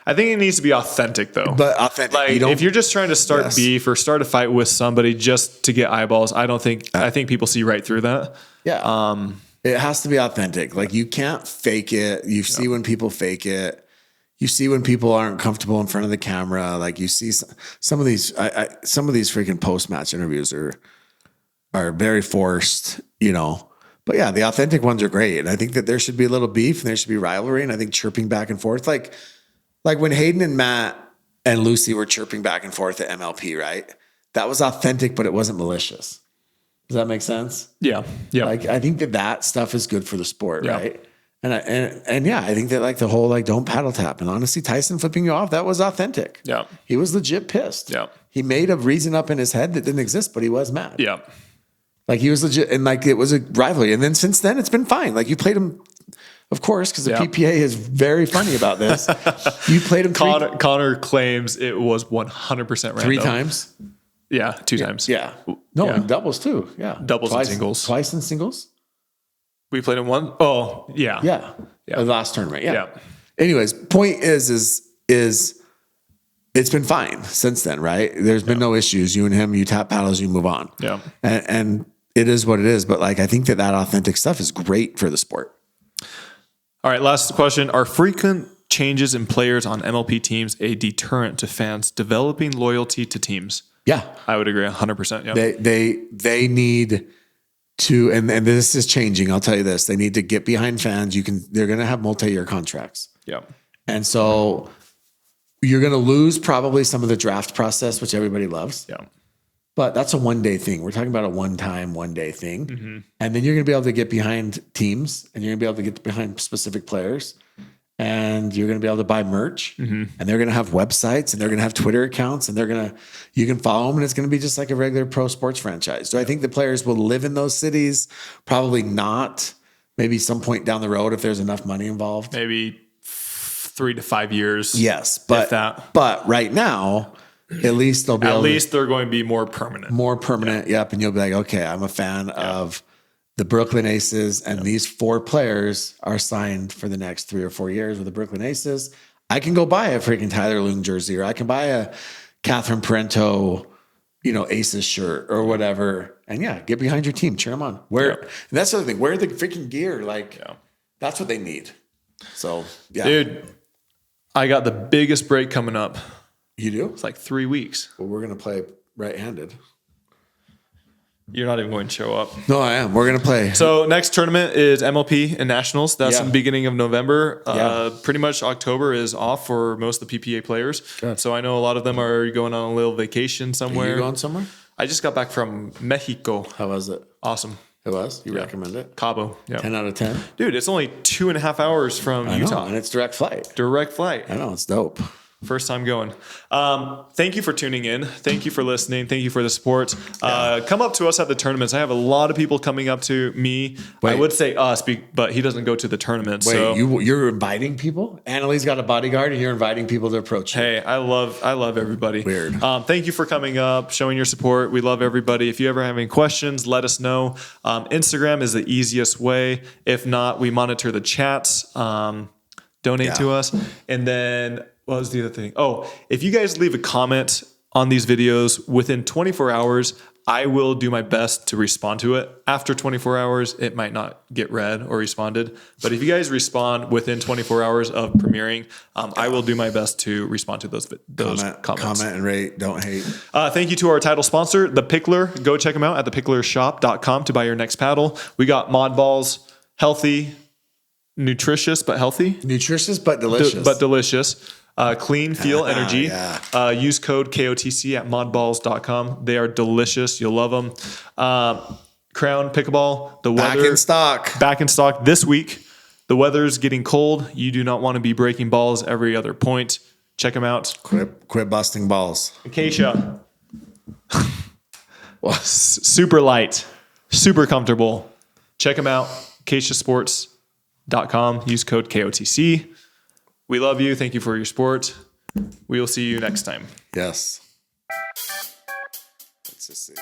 I think it needs to be authentic though. But authentic. If you're just trying to start beef or start a fight with somebody just to get eyeballs, I think people see right through that. Yeah. It has to be authentic. You can't fake it. You see when people fake it. You see when people aren't comfortable in front of the camera. You see some of these freaking post-match interviews are very forced, But yeah, the authentic ones are great. And I think that there should be a little beef and there should be rivalry. And I think chirping back and forth, like when Hayden and Matt and Lucy were chirping back and forth at MLP, right? That was authentic, but it wasn't malicious. Does that make sense? Yeah. Yeah. Like, I think that stuff is good for the sport, right? And yeah, I think that like the whole, like, don't paddle tap. And honestly, Tyson flipping you off, that was authentic. Yeah. He was legit pissed. Yeah. He made a reason up in his head that didn't exist, but he was mad. Yeah. Like he was legit. And like, it was a rivalry. And then since then it's been fine. Like you played him, of course, because the PPA is very funny about this. You played him Connor claims it was 100% random. 3 times? Yeah. 2 times. Yeah. No, and doubles too. Yeah. Doubles and singles. Twice in singles? We played in one? Oh, yeah. Yeah. The last tournament. Yeah. Yeah. Anyways, point is it's been fine since then, right? There's been no issues. You and him, you tap paddles, you move on. Yeah. And it is what it is. But like, I think that authentic stuff is great for the sport. All right. Last question. Are frequent changes in players on MLP teams a deterrent to fans developing loyalty to teams? Yeah. I would agree 100%. Yeah. They need to, and this is changing. I'll tell you this, they need to get behind fans. They're going to have multi-year contracts. Yeah. And so you're going to lose probably some of the draft process, which everybody loves. Yeah. But that's a one-day thing. We're talking about a one-day thing. Mm-hmm. And then you're going to be able to get behind teams and you're going to be able to get behind specific players and you're going to be able to buy merch and they're going to have websites and they're going to have Twitter accounts and you can follow them and it's going to be just like a regular pro sports franchise. Do I think the players will live in those cities? Probably not. Maybe some point down the road if there's enough money involved. Maybe 3 to 5 years. Yes. But right now, at least they're going to be more permanent. More permanent. Yep. And you'll be like, okay, I'm a fan of the Brooklyn Aces, and these 4 players are signed for the next 3 or 4 years with the Brooklyn Aces. I can go buy a freaking Tyler Loong jersey, or I can buy a Catherine Parento, Aces shirt or whatever. And get behind your team, cheer them on. And that's the other thing. Wear the freaking gear. That's what they need. So dude, I got the biggest break coming up. You do? It's like 3 weeks. Well, we're going to play right-handed. You're not even going to show up. No, I am. We're going to play. So next tournament is MLP and Nationals. That's in the beginning of November. Pretty much October is off for most of the PPA players. Good. So I know a lot of them are going on a little vacation somewhere. Are you going somewhere? I just got back from Mexico. How was it? Awesome. It was? You recommend it? Cabo. Yeah. 10 out of 10? Dude, it's only 2.5 hours from Utah. And it's direct flight. Direct flight. I know. It's dope. First time going. Thank you for tuning in. Thank you for listening. Thank you for the support. Come up to us at the tournaments. I have a lot of people coming up to me. I would say us, but he doesn't go to the tournaments. You're inviting people? Annalie's got a bodyguard and you're inviting people to approach you. Hey, I love everybody. Weird. Thank you for coming up, showing your support. We love everybody. If you ever have any questions, let us know. Instagram is the easiest way. If not, we monitor the chats. Donate to us. And then what was the other thing? Oh, if you guys leave a comment on these videos within 24 hours, I will do my best to respond to it. After 24 hours, it might not get read or responded. But if you guys respond within 24 hours of premiering, I will do my best to respond to those comments. Comment and rate. Don't hate. Thank you to our title sponsor, The Pickler. Go check them out at thepicklershop.com to buy your next paddle. We got mod balls, healthy, nutritious but healthy. Nutritious but delicious. Delicious. Clean Feel Energy. Use code KOTC at modballs.com. They are delicious. You'll love them. Crown Pickleball. The weather back in stock this week. The weather's getting cold. You do not want to be breaking balls every other point. Check them out. Quit busting balls. Acacia. Super light. Super comfortable. Check them out. acaciasports.com. Use code KOTC. We love you. Thank you for your support. We will see you next time. Yes. Let's just see.